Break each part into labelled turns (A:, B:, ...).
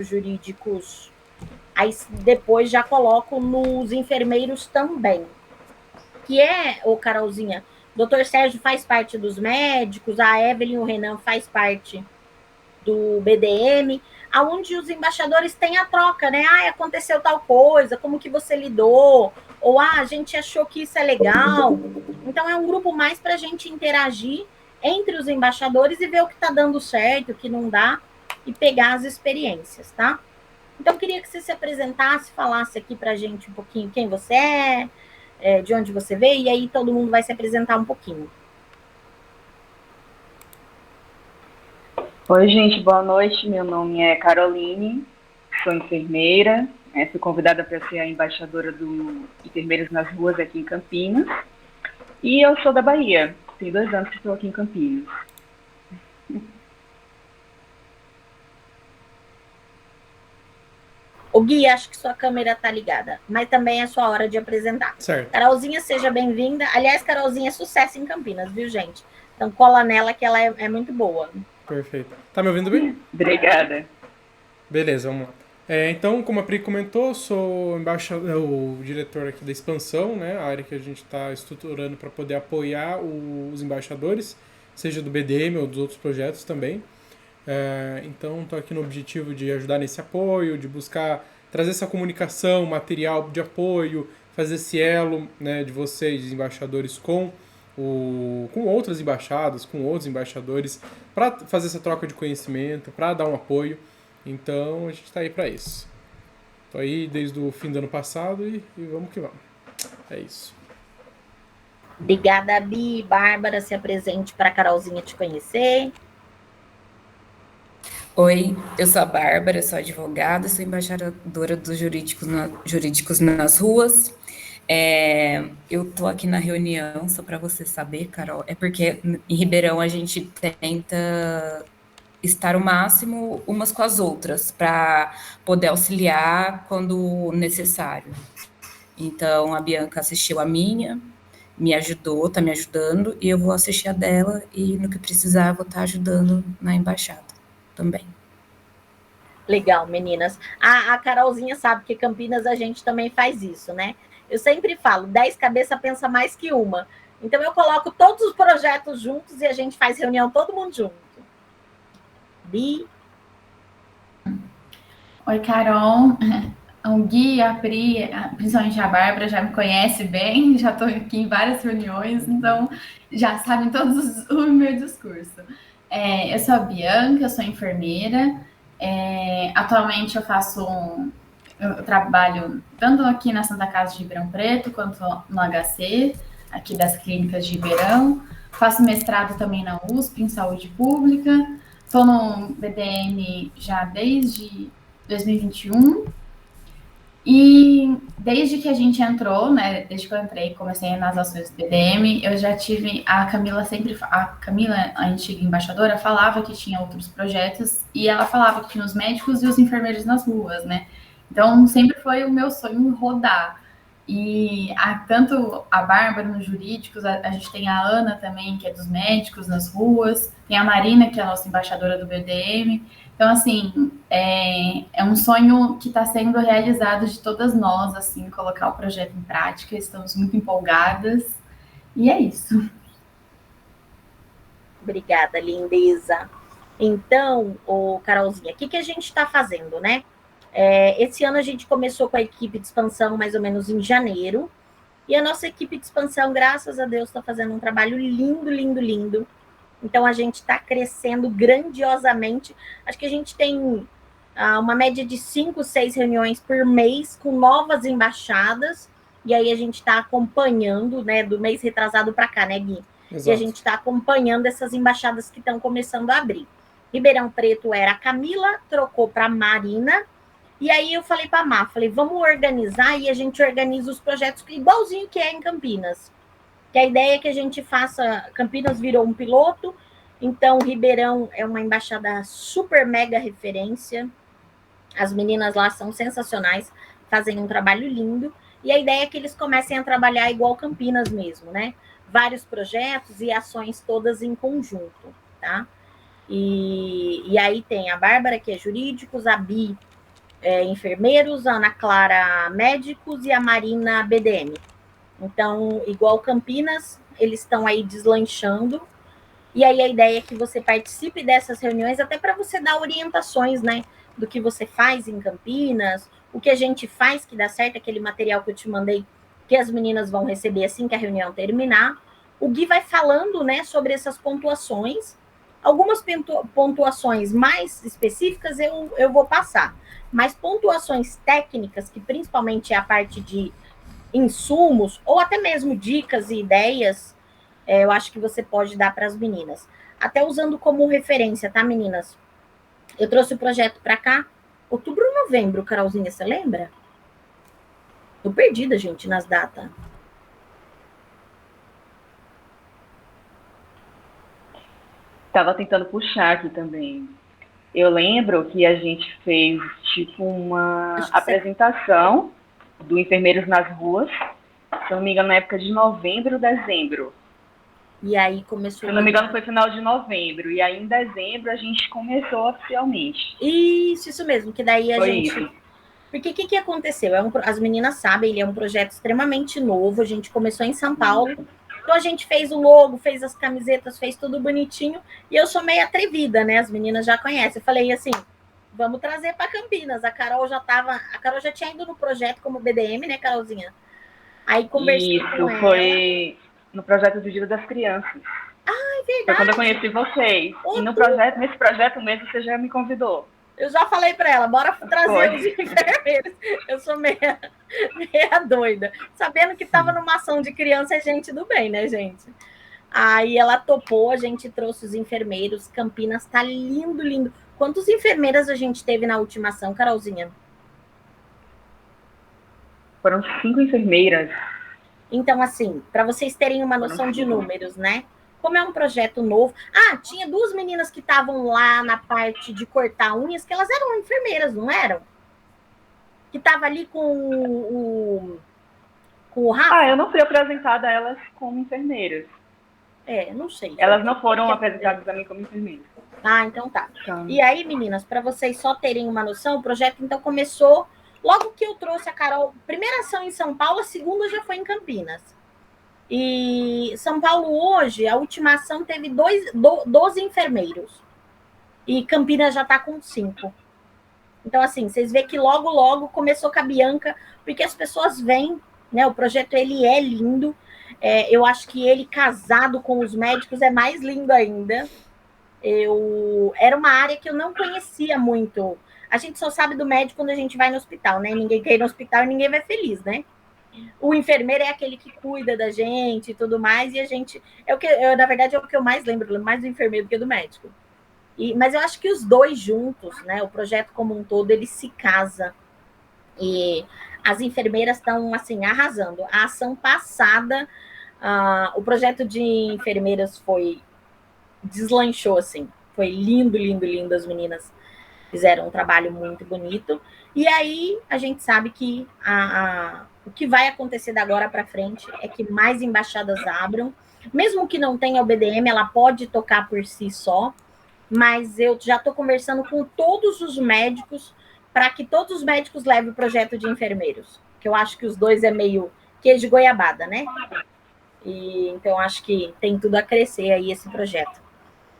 A: jurídicos, aí depois já coloco nos enfermeiros também, que é, ô Carolzinha, doutor Sérgio faz parte dos médicos, a Evelyn e o Renan faz parte do BDM, aonde os embaixadores têm a troca, né? Ah, aconteceu tal coisa, como que você lidou? Ou a gente achou que isso é legal. Então é um grupo mais para a gente interagir entre os embaixadores e ver o que está dando certo, o que não dá, e pegar as experiências, tá? Então, eu queria que você se apresentasse, falasse aqui para a gente um pouquinho quem você é, de onde você veio, e aí todo mundo vai se apresentar um pouquinho.
B: Oi, gente, boa noite. Meu nome é Caroline, sou enfermeira, fui convidada para ser a embaixadora do Enfermeiros nas Ruas aqui em Campinas. E eu sou da Bahia, tem 2 anos que estou aqui em Campinas.
A: O Gui, acho que sua câmera está ligada, mas também é sua hora de apresentar.
C: Certo.
A: Carolzinha, seja bem-vinda. Aliás, Carolzinha é sucesso em Campinas, viu, gente? Então cola nela que ela é muito boa.
C: Perfeito. Tá me ouvindo bem?
B: Obrigada.
C: Beleza, vamos lá. Então, como a Pri comentou, sou o diretor aqui da expansão, né? A área que a gente está estruturando para poder apoiar os embaixadores, seja do BDM ou dos outros projetos também. Então, estou aqui no objetivo de ajudar nesse apoio, de buscar trazer essa comunicação, material de apoio, fazer esse elo, né, de vocês, embaixadores, com outras embaixadas, com outros embaixadores, para fazer essa troca de conhecimento, para dar um apoio. Então, a gente está aí para isso. Estou aí desde o fim do ano passado e vamos que vamos. É isso.
A: Obrigada, Bi. Bárbara, se apresente para a Carolzinha te conhecer.
D: Oi, eu sou a Bárbara, sou advogada, sou embaixadora dos jurídicos nas ruas. Eu estou aqui na reunião, só para você saber, Carol, é porque em Ribeirão a gente tenta estar o máximo umas com as outras, para poder auxiliar quando necessário. Então, a Bianca assistiu a minha, me ajudou, está me ajudando, e eu vou assistir a dela, e no que precisar, eu vou estar ajudando na embaixada também.
A: Legal, meninas. A Carolzinha sabe que Campinas a gente também faz isso, né? Eu sempre falo, 10 cabeças pensa mais que uma. Então eu coloco todos os projetos juntos e a gente faz reunião todo mundo junto. Bi.
E: Oi, Carol. O Gui, a Pri, principalmente a Bárbara, já me conhece bem, já estou aqui em várias reuniões, então já sabem todos o meu discurso. Eu sou a Bianca, eu sou enfermeira. Atualmente eu trabalho tanto aqui na Santa Casa de Ribeirão Preto, quanto no HC, aqui das clínicas de Ribeirão. Faço mestrado também na USP, em saúde pública. Estou no BDM já desde 2021. E desde que a gente entrou, né, desde que eu entrei e comecei nas ações do BDM, eu já tive, a Camila, a antiga embaixadora, falava que tinha outros projetos, e ela falava que tinha os médicos e os enfermeiros nas ruas, né? Então, sempre foi o meu sonho rodar. E tanto a Bárbara nos jurídicos, a gente tem a Ana também, que é dos médicos nas ruas, tem a Marina, que é a nossa embaixadora do BDM. Então, assim, é um sonho que está sendo realizado de todas nós, assim, colocar o projeto em prática. Estamos muito empolgadas. E é isso.
A: Obrigada, lindeza. Então, Carolzinha, o que a gente está fazendo, né? Esse ano a gente começou com a equipe de expansão mais ou menos em janeiro. E a nossa equipe de expansão, graças a Deus, está fazendo um trabalho lindo, lindo, lindo. Então, a gente está crescendo grandiosamente. Acho que a gente tem uma média de 5, 6 reuniões por mês com novas embaixadas. E aí a gente está acompanhando, né, do mês retrasado para cá, né, Gui? Exato. E a gente está acompanhando essas embaixadas que estão começando a abrir. Ribeirão Preto era a Camila, trocou para a Marina. E aí eu falei para a Má, vamos organizar e a gente organiza os projetos igualzinho que é em Campinas. Que a ideia é que a gente faça... Campinas virou um piloto, então Ribeirão é uma embaixada super mega referência. As meninas lá são sensacionais, fazem um trabalho lindo. E a ideia é que eles comecem a trabalhar igual Campinas mesmo, né? Vários projetos e ações todas em conjunto, tá? E aí tem a Bárbara, que é jurídicos, a Bi, enfermeiros, a Ana Clara médicos e a Marina BDM. Então, igual Campinas, eles estão aí deslanchando. E aí a ideia é que você participe dessas reuniões até para você dar orientações, né? Do que você faz em Campinas, o que a gente faz que dá certo, aquele material que eu te mandei, que as meninas vão receber assim que a reunião terminar. O Gui vai falando, né, sobre essas pontuações. Algumas pontuações mais específicas eu vou passar, mas pontuações técnicas, que principalmente é a parte de insumos, ou até mesmo dicas e ideias, eu acho que você pode dar para as meninas. Até usando como referência, tá, meninas? Eu trouxe o projeto para cá, outubro ou novembro, Carolzinha, você lembra? Tô perdida, gente, nas datas.
B: Estava tentando puxar aqui também. Eu lembro que a gente fez tipo uma apresentação do Enfermeiros nas Ruas, se não me engano, na época de novembro, dezembro.
A: E aí começou...
B: Se não me engano, foi final de novembro. E aí em dezembro a gente começou oficialmente.
A: Isso mesmo, que daí a
B: foi
A: gente...
B: Isso.
A: Porque o que aconteceu? As meninas sabem, ele é um projeto extremamente novo, a gente começou em São Paulo, então a gente fez o logo, fez as camisetas, fez tudo bonitinho, e eu sou meio atrevida, né? As meninas já conhecem. Eu falei assim, vamos trazer para Campinas. A Carol já tinha ido no projeto como BDM, né, Carolzinha? Aí conversei com ela.
B: Foi no projeto do Dia das Crianças.
A: Ah, é verdade.
B: Foi quando eu conheci vocês. E nesse projeto mesmo, você já me convidou.
A: Eu já falei para ela, bora trazer os enfermeiros. Eu sou meia doida. Sabendo que estava numa ação de criança, é gente do bem, né, gente? Aí ela topou, a gente trouxe os enfermeiros. Campinas tá lindo, lindo. Quantas enfermeiras a gente teve na última ação, Carolzinha?
B: Foram 5 enfermeiras.
A: Então, assim, para vocês terem uma noção de números, né? Como é um projeto novo. Ah, tinha 2 meninas que estavam lá na parte de cortar unhas, que elas eram enfermeiras, não eram? Que estava ali com o Rafa.
B: Ah, eu não fui apresentada a elas como enfermeiras.
A: Não sei.
B: Elas não foram apresentadas a mim como enfermeiras.
A: Ah, então tá. E aí, meninas, para vocês só terem uma noção, o projeto então começou logo que eu trouxe a Carol. Primeira ação em São Paulo, a segunda já foi em Campinas. E São Paulo hoje, a última ação teve 12 enfermeiros. E Campinas já está com 5. Então, assim, vocês veem que logo começou com a Bianca, porque as pessoas vêm, né? O projeto, ele é lindo. Eu acho que ele casado com os médicos é mais lindo ainda. Era uma área que eu não conhecia muito. A gente só sabe do médico quando a gente vai no hospital, né? Ninguém quer ir no hospital e ninguém vai feliz, né? O enfermeiro é aquele que cuida da gente e tudo mais, e a gente... na verdade, é o que eu mais lembro, mais do enfermeiro do que do médico. Mas eu acho que os dois juntos, né? O projeto como um todo, ele se casa. E as enfermeiras estão, assim, arrasando. A ação passada, o projeto de enfermeiras deslanchou, assim. Foi lindo, lindo, lindo. As meninas fizeram um trabalho muito bonito. E aí, a gente sabe que o que vai acontecer da agora para frente é que mais embaixadas abram. Mesmo que não tenha o BDM, ela pode tocar por si só. Mas eu já estou conversando com todos os médicos para que todos os médicos levem o projeto de enfermeiros. Que eu acho que os dois é meio queijo de goiabada, né? Então, acho que tem tudo a crescer aí esse projeto.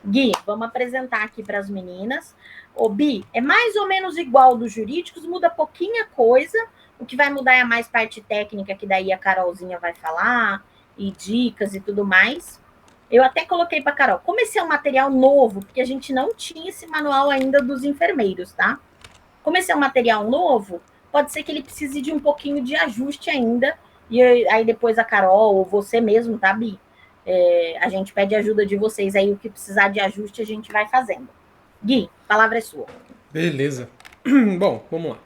A: Gui, vamos apresentar aqui para as meninas. O Bi, é mais ou menos igual dos jurídicos, muda pouquinha coisa. O que vai mudar é mais parte técnica, que daí a Carolzinha vai falar, e dicas e tudo mais. Eu até coloquei para a Carol, como esse é um material novo, porque a gente não tinha esse manual ainda dos enfermeiros, tá? Como esse é um material novo, pode ser que ele precise de um pouquinho de ajuste ainda, e aí depois a Carol, ou você mesmo, tá, Bi? A gente pede ajuda de vocês aí, o que precisar de ajuste a gente vai fazendo. Gui, a palavra é sua.
C: Beleza. Bom, vamos lá.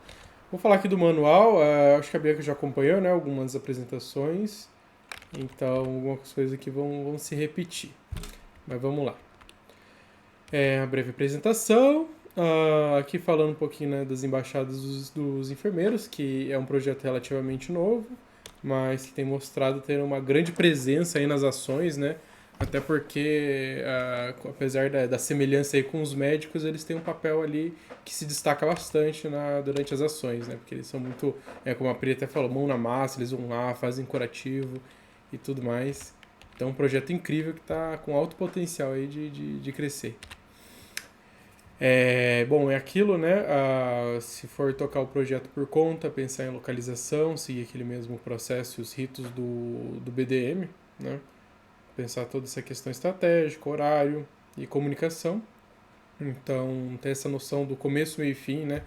C: Vou falar aqui do manual, acho que a Bianca já acompanhou, né, algumas apresentações, então algumas coisas aqui vão se repetir, mas vamos lá. A breve apresentação, aqui falando um pouquinho, né, das embaixadas dos enfermeiros, que é um projeto relativamente novo, mas que tem mostrado ter uma grande presença aí nas ações, né? Até porque, apesar da semelhança aí com os médicos, eles têm um papel ali que se destaca bastante durante as ações, né? Porque eles são muito, como a Pri até falou, mão na massa, eles vão lá, fazem curativo e tudo mais. Então, um projeto incrível que está com alto potencial aí de crescer. Bom, é aquilo, né? Se for tocar o projeto por conta, pensar em localização, seguir aquele mesmo processo e os ritos do BDM, né? Pensar toda essa questão estratégica, horário e comunicação. Então, ter essa noção do começo, meio e fim, né?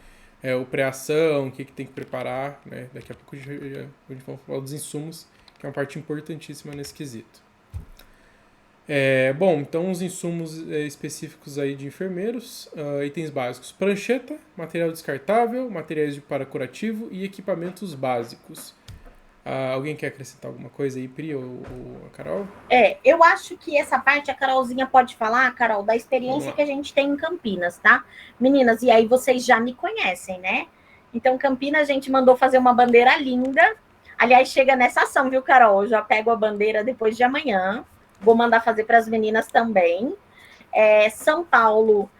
C: O pré-ação, o que tem que preparar, né? Daqui a pouco a gente vai falar dos insumos, que é uma parte importantíssima nesse quesito. Bom, então os insumos específicos aí de enfermeiros, itens básicos: prancheta, material descartável, materiais para curativo e equipamentos básicos. Alguém quer acrescentar alguma coisa aí, Pri ou a Carol?
A: Eu acho que essa parte a Carolzinha pode falar, Carol, da experiência que a gente tem em Campinas, tá? Meninas, e aí vocês já me conhecem, né? Então, Campinas, a gente mandou fazer uma bandeira linda. Aliás, chega nessa ação, viu, Carol? Eu já pego a bandeira depois de amanhã. Vou mandar fazer para as meninas também. São Paulo,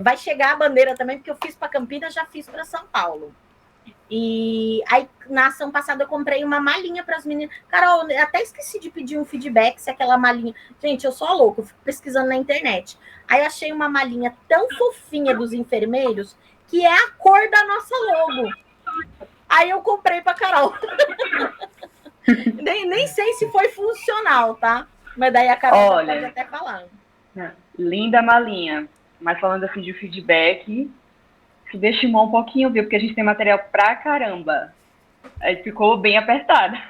A: vai chegar a bandeira também, porque eu fiz para Campinas, já fiz para São Paulo. E aí, na ação passada, eu comprei uma malinha para as meninas. Carol, até esqueci de pedir um feedback se aquela malinha. Gente, eu sou a louca, eu fico pesquisando na internet. Aí eu achei uma malinha tão fofinha dos enfermeiros que é a cor da nossa logo. Aí eu comprei para Carol. nem sei se foi funcional, tá? Mas daí a Carol pode até falar.
B: Linda malinha. Mas falando assim de feedback, subestimou um pouquinho, viu? Porque a gente tem material pra caramba. Aí ficou bem apertada.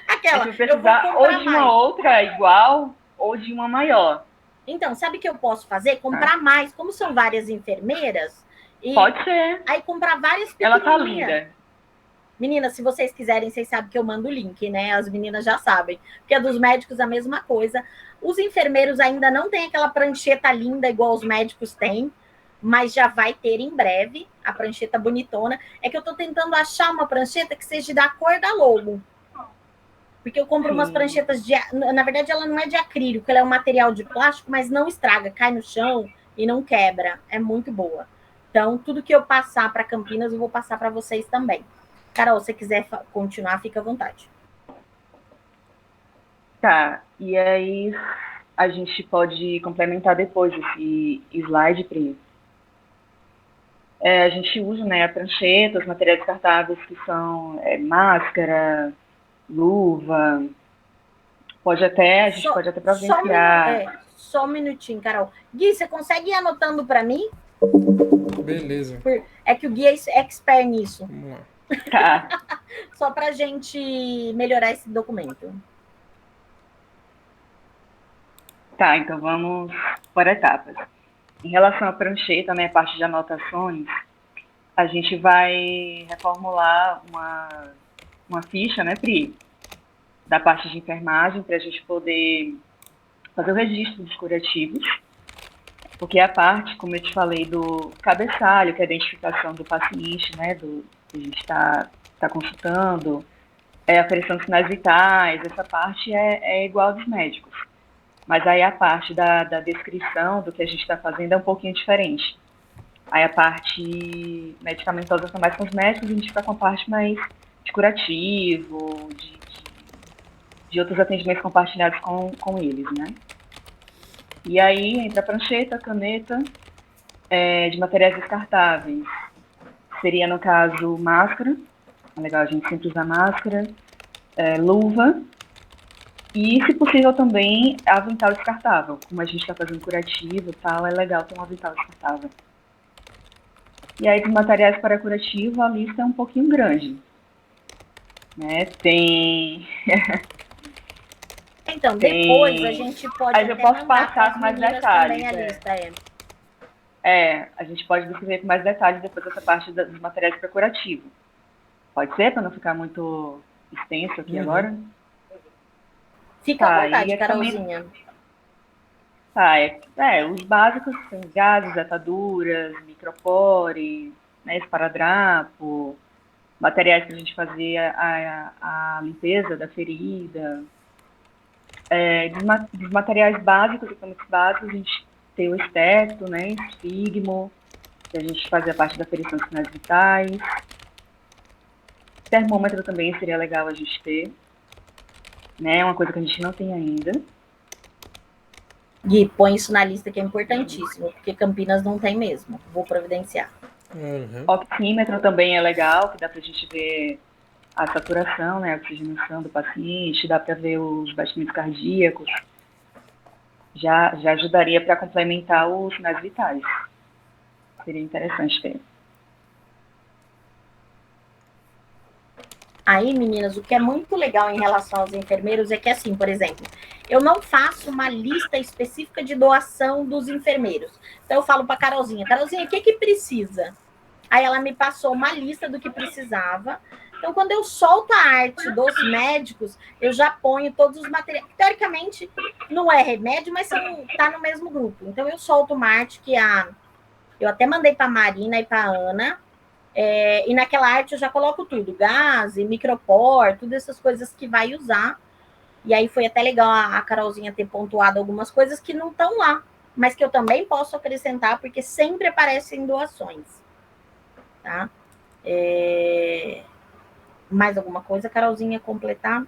A: Aquela,
B: a gente precisar ou de uma outra igual ou de uma maior.
A: Então, sabe o que eu posso fazer? Comprar mais. Como são várias enfermeiras...
B: Pode ser.
A: Aí comprar várias
B: pequenininhas. Ela tá linda.
A: Meninas, se vocês quiserem, vocês sabem que eu mando o link, né? As meninas já sabem. Porque é dos médicos a mesma coisa. Os enfermeiros ainda não têm aquela prancheta linda igual os médicos têm, mas já vai ter em breve a prancheta bonitona. É que eu tô tentando achar uma prancheta que seja da cor da logo. Porque eu compro umas pranchetas de... Na verdade, ela não é de acrílico, ela é um material de plástico, mas não estraga, cai no chão e não quebra. É muito boa. Então, tudo que eu passar para Campinas, eu vou passar para vocês também. Carol, se você quiser continuar, fica à vontade.
B: Tá, e aí a gente pode complementar depois esse slide, Pri. A gente usa, né, a prancheta, os materiais descartáveis que são máscara, luva, a gente pode até providenciar.
A: Só um minutinho, Carol. Gui, você consegue ir anotando para mim?
C: Beleza.
A: É que o Gui é expert nisso.
C: Vamos lá.
B: Tá.
A: Só para a gente melhorar esse documento.
B: Tá, então vamos por etapas. Em relação à prancheta, né, a parte de anotações, a gente vai reformular uma ficha, né, Pri, da parte de enfermagem, para a gente poder fazer o registro dos curativos, porque a parte, como eu te falei, do cabeçalho, que é a identificação do paciente, né, que a gente está consultando, aferição de sinais vitais, essa parte é igual dos médicos. Mas aí a parte da descrição do que a gente está fazendo é um pouquinho diferente. Aí a parte medicamentosa são mais com os médicos, a gente fica com a parte mais de curativo, de outros atendimentos compartilhados com eles, né? E aí entra a prancheta, a caneta, de materiais descartáveis. Seria, no caso, máscara. É legal a gente sempre usar máscara, luva. E, se possível, também avental descartável. Como a gente está fazendo curativo e tal, é legal ter um avental descartável. E aí, dos materiais para curativo, a lista é um pouquinho grande. Né? Tem...
A: Então, depois a gente pode...
B: Mas eu posso passar com mais detalhes.
A: Também a lista,
B: a gente pode descrever com mais detalhes depois dessa parte dos materiais para curativo. Pode ser, para não ficar muito extenso aqui agora?
A: Fica à vontade, Carolzinha.
B: Os básicos são gases, ataduras, micropore, né, esparadrapo, materiais para a gente fazer a limpeza da ferida, Dos materiais básicos, equipamentos básicos, a gente tem o esteto, né, Sigmo, que a gente fazia parte da aferição dos sinais vitais. Termômetro também seria legal a gente ter, né, é uma coisa que a gente não tem ainda.
A: Gui, põe isso na lista que é importantíssimo, porque Campinas não tem mesmo. Vou providenciar.
B: Oxímetro também é legal, que dá pra gente ver a saturação, né, a oxigenação do paciente, dá para ver os batimentos cardíacos. Já ajudaria para complementar os sinais vitais. Seria interessante ter.
A: Aí, meninas, o que é muito legal em relação aos enfermeiros é que, assim, por exemplo, eu não faço uma lista específica de doação dos enfermeiros. Então, eu falo para a Carolzinha, o que precisa? Aí ela me passou uma lista do que precisava. Então, quando eu solto a arte dos médicos, eu já ponho todos os materiais. Teoricamente, não é remédio, mas está no mesmo grupo. Então, eu solto uma arte que eu até mandei para a Marina e para a Ana. E naquela arte eu já coloco tudo. Gás, micropor, todas essas coisas que vai usar. E aí foi até legal a Carolzinha ter pontuado algumas coisas que não estão lá, mas que eu também posso acrescentar, porque sempre aparecem doações. Tá? Mais alguma coisa, Carolzinha, completar?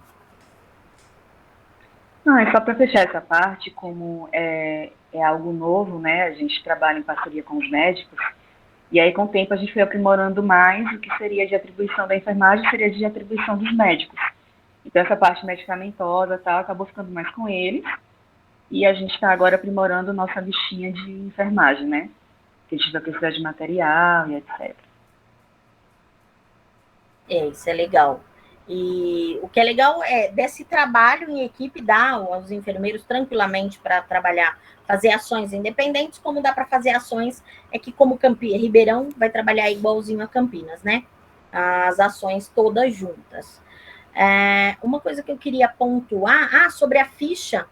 B: Não, é só para fechar essa parte, como é algo novo, né? A gente trabalha em parceria com os médicos, e aí com o tempo a gente foi aprimorando mais o que seria de atribuição da enfermagem, seria de atribuição dos médicos. Então essa parte medicamentosa tal, acabou ficando mais com eles, e a gente está agora aprimorando nossa listinha de enfermagem, né? Que a gente vai precisar de material e etc.
A: Isso é legal. E o que é legal é desse trabalho em equipe dá aos enfermeiros tranquilamente para trabalhar, fazer ações independentes, como dá para fazer ações, que como Ribeirão vai trabalhar igualzinho a Campinas, né? As ações todas juntas. Uma coisa que eu queria pontuar, sobre a ficha.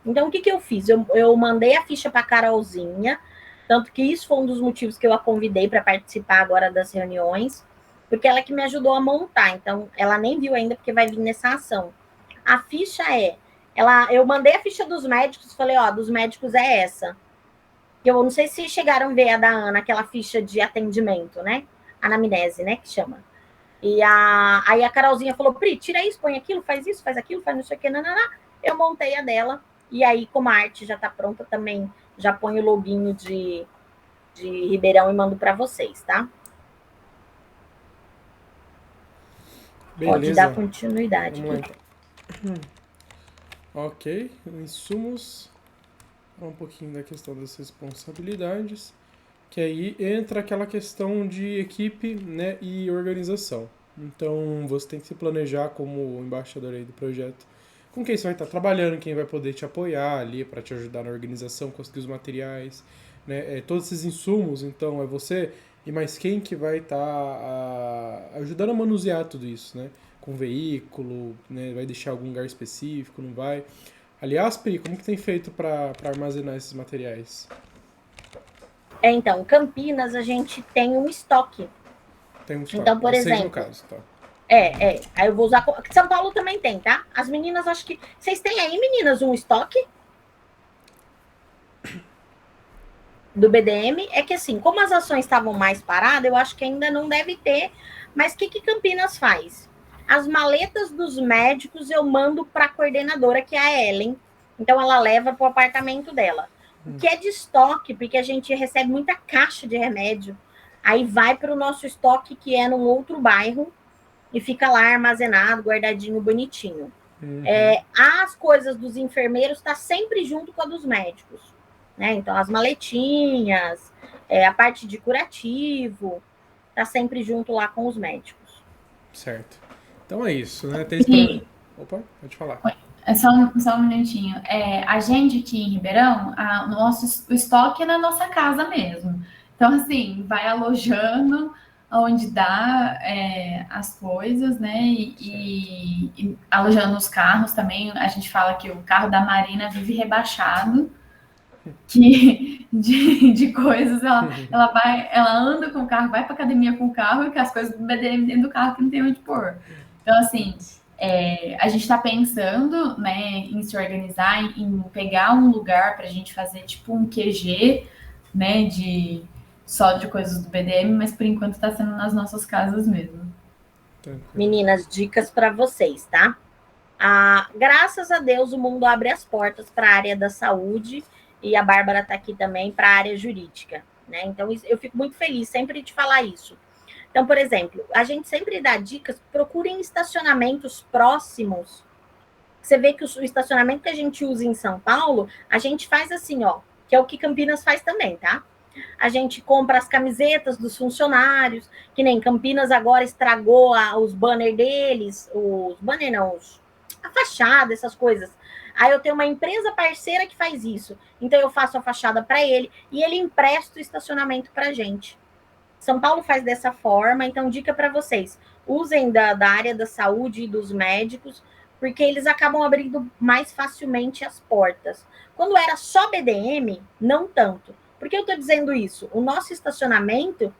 A: Então, o que eu fiz? Eu mandei a ficha para a Carolzinha, tanto que isso foi um dos motivos que eu a convidei para participar agora das reuniões, porque ela que me ajudou a montar, então ela nem viu ainda porque vai vir nessa ação. A ficha eu mandei a ficha dos médicos, falei, dos médicos é essa. Eu não sei se chegaram a ver a da Ana, aquela ficha de atendimento, né? Anamnese, né, que chama. E aí a Carolzinha falou, Pri, tira isso, põe aquilo, faz isso, faz aquilo, faz não sei o que, nananá. Eu montei a dela, e aí como a arte já tá pronta também, já ponho o loginho de Ribeirão e mando para vocês, tá?
C: Beleza.
A: Pode dar continuidade.
C: Vamos lá, então. Ok, insumos. Um pouquinho da questão das responsabilidades, que aí entra aquela questão de equipe, né, e organização. Então você tem que se planejar como embaixador aí do projeto, com quem você vai estar trabalhando, quem vai poder te apoiar ali para te ajudar na organização, conseguir os materiais, né, todos esses insumos. Então é você e mais quem que vai estar ajudando a manusear tudo isso, né? Com veículo, né? Vai deixar algum lugar específico, não vai. Aliás, Pri, como que tem feito para armazenar esses materiais?
A: Então, Campinas a gente tem um estoque.
C: Tem um estoque.
A: Então, por exemplo...
C: no caso, tá.
A: Aí eu vou usar... São Paulo também tem, tá? As meninas, acho que... Vocês têm aí, meninas, um estoque? Do BDM, é que assim, como as ações estavam mais paradas, eu acho que ainda não deve ter, mas o que Campinas faz? As maletas dos médicos eu mando para a coordenadora, que é a Ellen, então ela leva para o apartamento dela. O que é de estoque, porque a gente recebe muita caixa de remédio, aí vai para o nosso estoque, que é num outro bairro, e fica lá armazenado, guardadinho, bonitinho. As coisas dos enfermeiros tá sempre junto com a dos médicos. Né? Então, as maletinhas, a parte de curativo, tá sempre junto lá com os médicos.
C: Certo. Então é isso, né? Tem Opa, pode falar.
E: Só um minutinho. A gente aqui em Ribeirão, o estoque é na nossa casa mesmo. Então, assim, vai alojando onde dá as coisas, né? E alojando os carros também. A gente fala que o carro da Marina vive rebaixado. De coisas, ela anda com o carro, vai para academia com o carro e com as coisas do BDM dentro do carro que não tem onde pôr. Então, assim, A gente está pensando, né, em se organizar, em pegar um lugar para a gente fazer tipo um QG, né, só de coisas do BDM, mas por enquanto está sendo nas nossas casas mesmo.
C: Tranquilo.
A: Meninas, dicas para vocês, tá? Graças a Deus, o mundo abre as portas para a área da saúde e a Bárbara está aqui também para a área jurídica, né? Então, eu fico muito feliz sempre de falar isso. Então, por exemplo, a gente sempre dá dicas, procurem estacionamentos próximos. Você vê que o estacionamento que a gente usa em São Paulo, a gente faz assim, ó, que é o que Campinas faz também, tá? A gente compra as camisetas dos funcionários, que nem Campinas agora estragou os banners deles, os banners não, a fachada, essas coisas. Aí eu tenho uma empresa parceira que faz isso. Então eu faço a fachada para ele e ele empresta o estacionamento para a gente. São Paulo faz dessa forma, então dica para vocês, usem da área da saúde e dos médicos, porque eles acabam abrindo mais facilmente as portas. Quando era só BDM, não tanto. Por que eu estou dizendo isso? O nosso estacionamento,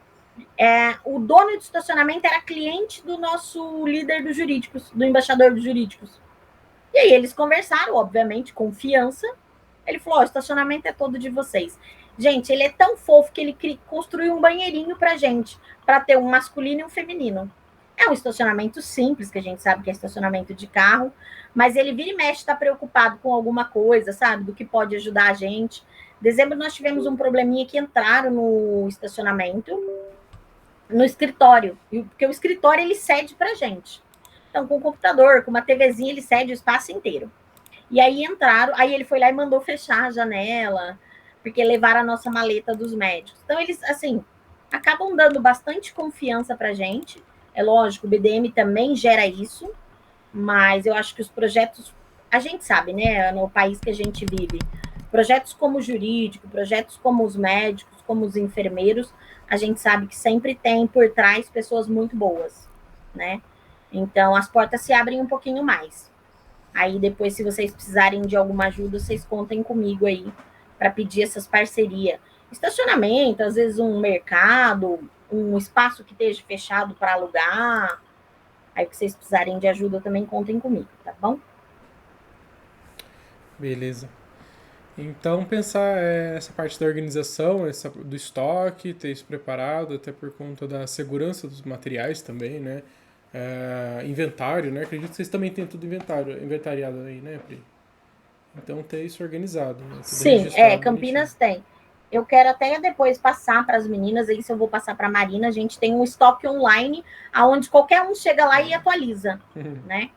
A: o dono do estacionamento era cliente do nosso líder dos jurídicos, do embaixador dos jurídicos. E aí eles conversaram, obviamente, confiança. Ele falou, o estacionamento é todo de vocês. Gente, ele é tão fofo que ele construiu um banheirinho pra gente, para ter um masculino e um feminino. É um estacionamento simples, que a gente sabe que é estacionamento de carro, mas ele vira e mexe, está preocupado com alguma coisa, sabe? Do que pode ajudar a gente. Em dezembro nós tivemos um probleminha que entraram no estacionamento, no escritório, porque o escritório ele cede pra gente. Então, com o computador, com uma TVzinha, ele cede o espaço inteiro. E aí entraram, aí ele foi lá e mandou fechar a janela, porque levaram a nossa maleta dos médicos. Então, eles, assim, acabam dando bastante confiança pra gente. É lógico, o BDM também gera isso, mas eu acho que os projetos, a gente sabe, né, no país que a gente vive, projetos como o jurídico, projetos como os médicos, como os enfermeiros, a gente sabe que sempre tem por trás pessoas muito boas, né? Então, as portas se abrem um pouquinho mais. Aí depois, se vocês precisarem de alguma ajuda, vocês contem comigo aí para pedir essas parcerias. Estacionamento, às vezes um mercado, um espaço que esteja fechado para alugar. Aí que vocês precisarem de ajuda, também contem comigo, tá bom?
C: Beleza. Então, pensar essa parte da organização, do estoque, ter isso preparado, até por conta da segurança dos materiais também, né? Inventário, né? Acredito que vocês também têm tudo inventariado aí, né, Pri? Então, ter isso organizado, né? Tudo
A: Sim,
C: registrado
A: Campinas
C: bonitinho.
A: tem. Eu quero até depois passar para as meninas, aí se eu vou passar para a Marina, a gente tem um estoque online, aonde qualquer um chega lá e atualiza, né?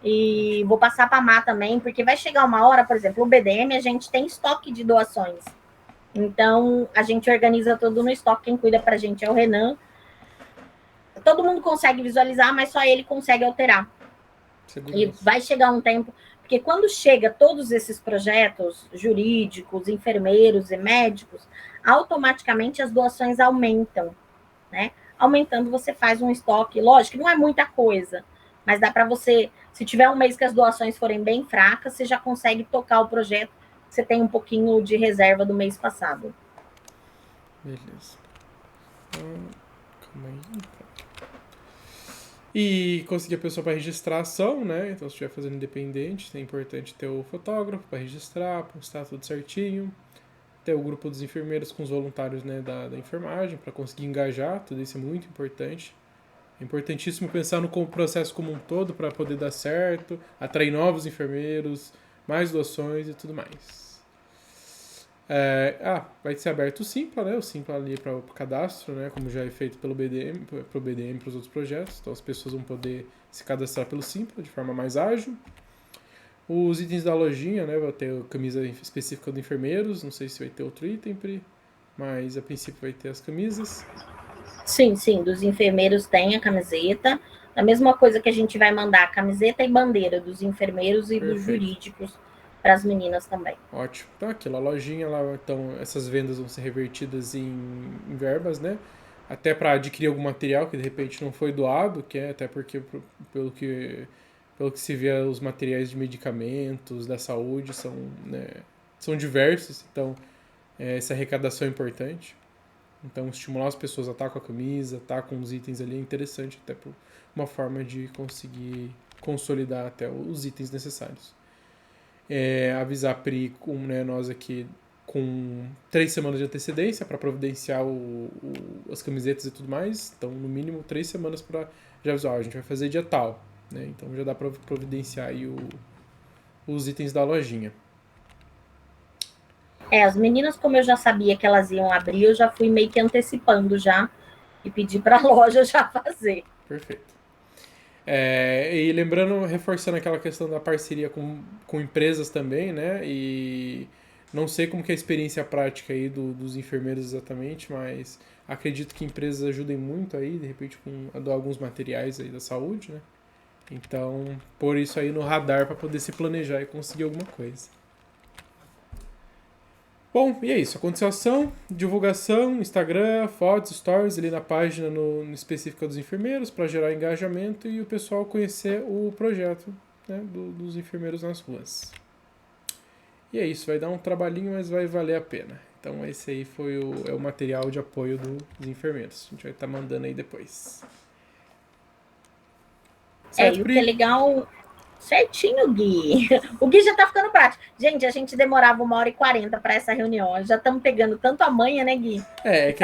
A: E vou passar para a Má também, porque vai chegar uma hora, por exemplo, o BDM, a gente tem estoque de doações. Então, a gente organiza tudo no estoque, quem cuida para a gente é o Renan. Todo mundo consegue visualizar, mas só ele consegue alterar.
C: Segurança.
A: E vai chegar um tempo, porque quando chega todos esses projetos jurídicos, enfermeiros e médicos, automaticamente as doações aumentam, né? Aumentando, você faz um estoque, lógico que não é muita coisa, mas dá para você, se tiver um mês que as doações forem bem fracas, você já consegue tocar o projeto, você tem um pouquinho de reserva do mês passado.
C: Beleza. Calma aí. E conseguir a pessoa para registração, né? Então, se estiver fazendo independente, é importante ter o fotógrafo para registrar, postar tudo certinho. Ter o grupo dos enfermeiros com os voluntários, né, da enfermagem, para conseguir engajar, tudo isso é muito importante. É importantíssimo pensar no processo como um todo para poder dar certo, atrair novos enfermeiros, mais doações e tudo mais. Vai ser aberto o Simpla, né? O Simpla ali para o cadastro, né? Como já é feito pelo BDM, para o BDM e para os outros projetos. Então as pessoas vão poder se cadastrar pelo Simpla de forma mais ágil. Os itens da lojinha, né? Vai ter a camisa específica do enfermeiros. Não sei se vai ter outro item, Pri, mas a princípio vai ter as camisas.
A: Sim, dos enfermeiros tem a camiseta. A mesma coisa que a gente vai mandar a camiseta e bandeira dos enfermeiros e dos jurídicos para as meninas também.
C: Ótimo. Então, aquilo, a lojinha lá, então, essas vendas vão ser revertidas em verbas, né? Até para adquirir algum material que de repente não foi doado, que é até porque, pelo que se vê, os materiais de medicamentos, da saúde, são diversos, então essa arrecadação é importante. Então, estimular as pessoas a estar com a camisa, estar com os itens ali é interessante, até por uma forma de conseguir consolidar até os itens necessários. Avisar a Pri, nós aqui, com 3 semanas de antecedência para providenciar as camisetas e tudo mais. Então, no mínimo, 3 semanas para já avisar, a gente vai fazer dia tal. Né? Então, já dá para providenciar aí os itens da lojinha.
A: As meninas, como eu já sabia que elas iam abrir, eu já fui meio que antecipando já e pedi para a loja já fazer.
C: Perfeito. E lembrando, reforçando aquela questão da parceria com empresas também, né? E não sei como que é a experiência prática aí dos enfermeiros exatamente, mas acredito que empresas ajudem muito aí, de repente, a doar alguns materiais aí da saúde, né? Então, pôr isso aí no radar para poder se planejar e conseguir alguma coisa. Bom, e é isso. Aconteceu a ação, divulgação, Instagram, fotos, stories ali na página no específica dos enfermeiros para gerar engajamento e o pessoal conhecer o projeto, né, dos enfermeiros nas ruas. E é isso, vai dar um trabalhinho, mas vai valer a pena. Então esse aí foi o material de apoio dos enfermeiros. A gente vai estar mandando aí depois.
A: Certo, e o que é legal... Certinho, Gui. O Gui já tá ficando prático. Gente, a gente demorava 1h40 para essa reunião. Já estamos pegando tanto a manha, né, Gui?
C: Que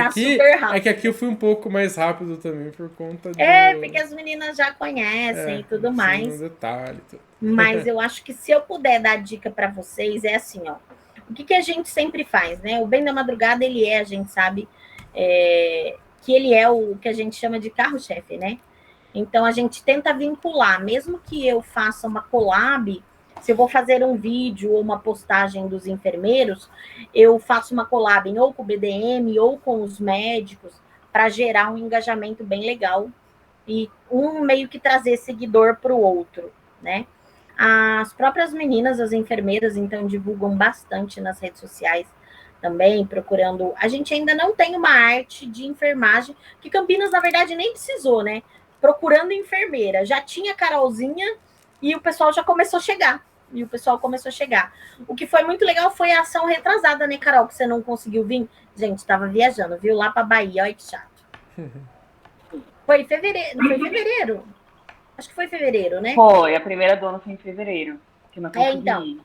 C: aqui eu fui um pouco mais rápido também por conta de...
A: porque as meninas já conhecem e tudo mais.
C: No detalhe. Tudo.
A: Mas eu acho que se eu puder dar dica para vocês, é assim, ó. O que a gente sempre faz, né? O Bem da Madrugada, a gente sabe que ele é o que a gente chama de carro-chefe, né? Então, a gente tenta vincular, mesmo que eu faça uma collab, se eu vou fazer um vídeo ou uma postagem dos enfermeiros, eu faço uma collab ou com o BDM ou com os médicos para gerar um engajamento bem legal e um meio que trazer seguidor para o outro, né? As próprias meninas, as enfermeiras, então, divulgam bastante nas redes sociais também, procurando... A gente ainda não tem uma arte de enfermagem, que Campinas, na verdade, nem precisou, né? Procurando enfermeira. Já tinha Carolzinha e o pessoal já começou a chegar. O que foi muito legal foi a ação retrasada, né, Carol? Que você não conseguiu vir. Gente, estava viajando, viu? Lá para Bahia. Olha que chato. Foi em fevereiro. Não foi fevereiro? Acho que foi fevereiro, né?
B: Foi. A primeira dona foi em fevereiro. Que não
A: então.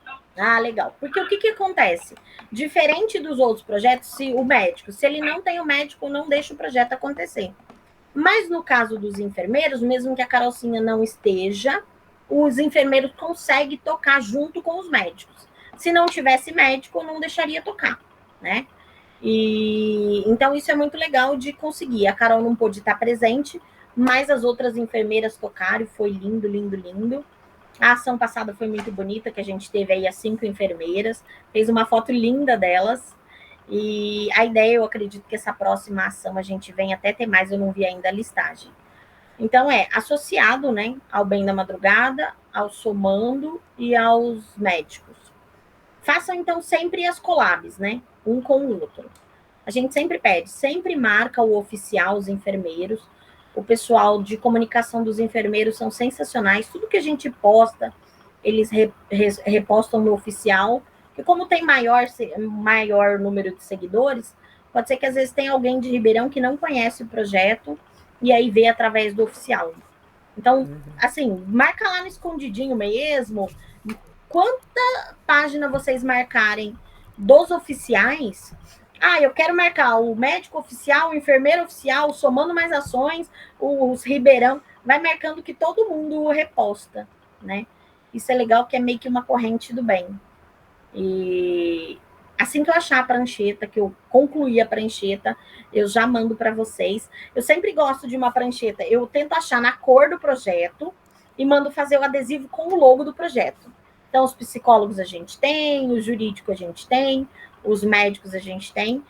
A: Legal. Porque o que acontece? Diferente dos outros projetos, se ele não tem o médico, não deixa o projeto acontecer. Mas no caso dos enfermeiros, mesmo que a Carolcinha não esteja, os enfermeiros conseguem tocar junto com os médicos. Se não tivesse médico, não deixaria tocar, né? E então isso é muito legal de conseguir. A Carol não pôde estar presente, mas as outras enfermeiras tocaram, foi lindo, lindo, lindo. A ação passada foi muito bonita, que a gente teve aí as 5 enfermeiras, fez uma foto linda delas. E a ideia, eu acredito que essa próxima ação a gente vem até ter mais, eu não vi ainda a listagem. Então, associado, né, ao Bem da Madrugada, ao Somando e aos médicos. Façam, então, sempre as collabs, né, um com o outro. A gente sempre pede, sempre marca o oficial, os enfermeiros. O pessoal de comunicação dos enfermeiros são sensacionais. Tudo que a gente posta, eles repostam no oficial. E como tem maior número de seguidores, pode ser que às vezes tenha alguém de Ribeirão que não conhece o projeto e aí vê através do oficial. Então, assim, marca lá no escondidinho mesmo. Quanta página vocês marcarem dos oficiais? Eu quero marcar o médico oficial, o enfermeiro oficial, Somando Mais Ações, os Ribeirão. Vai marcando que todo mundo reposta, né? Isso é legal, que é meio que uma corrente do bem. E assim que eu achar a prancheta, que eu concluir a prancheta, eu já mando para vocês. Eu sempre gosto de uma prancheta. Eu tento achar na cor do projeto e mando fazer o adesivo com o logo do projeto. Então, os psicólogos a gente tem, o jurídico a gente tem, os médicos a gente tem.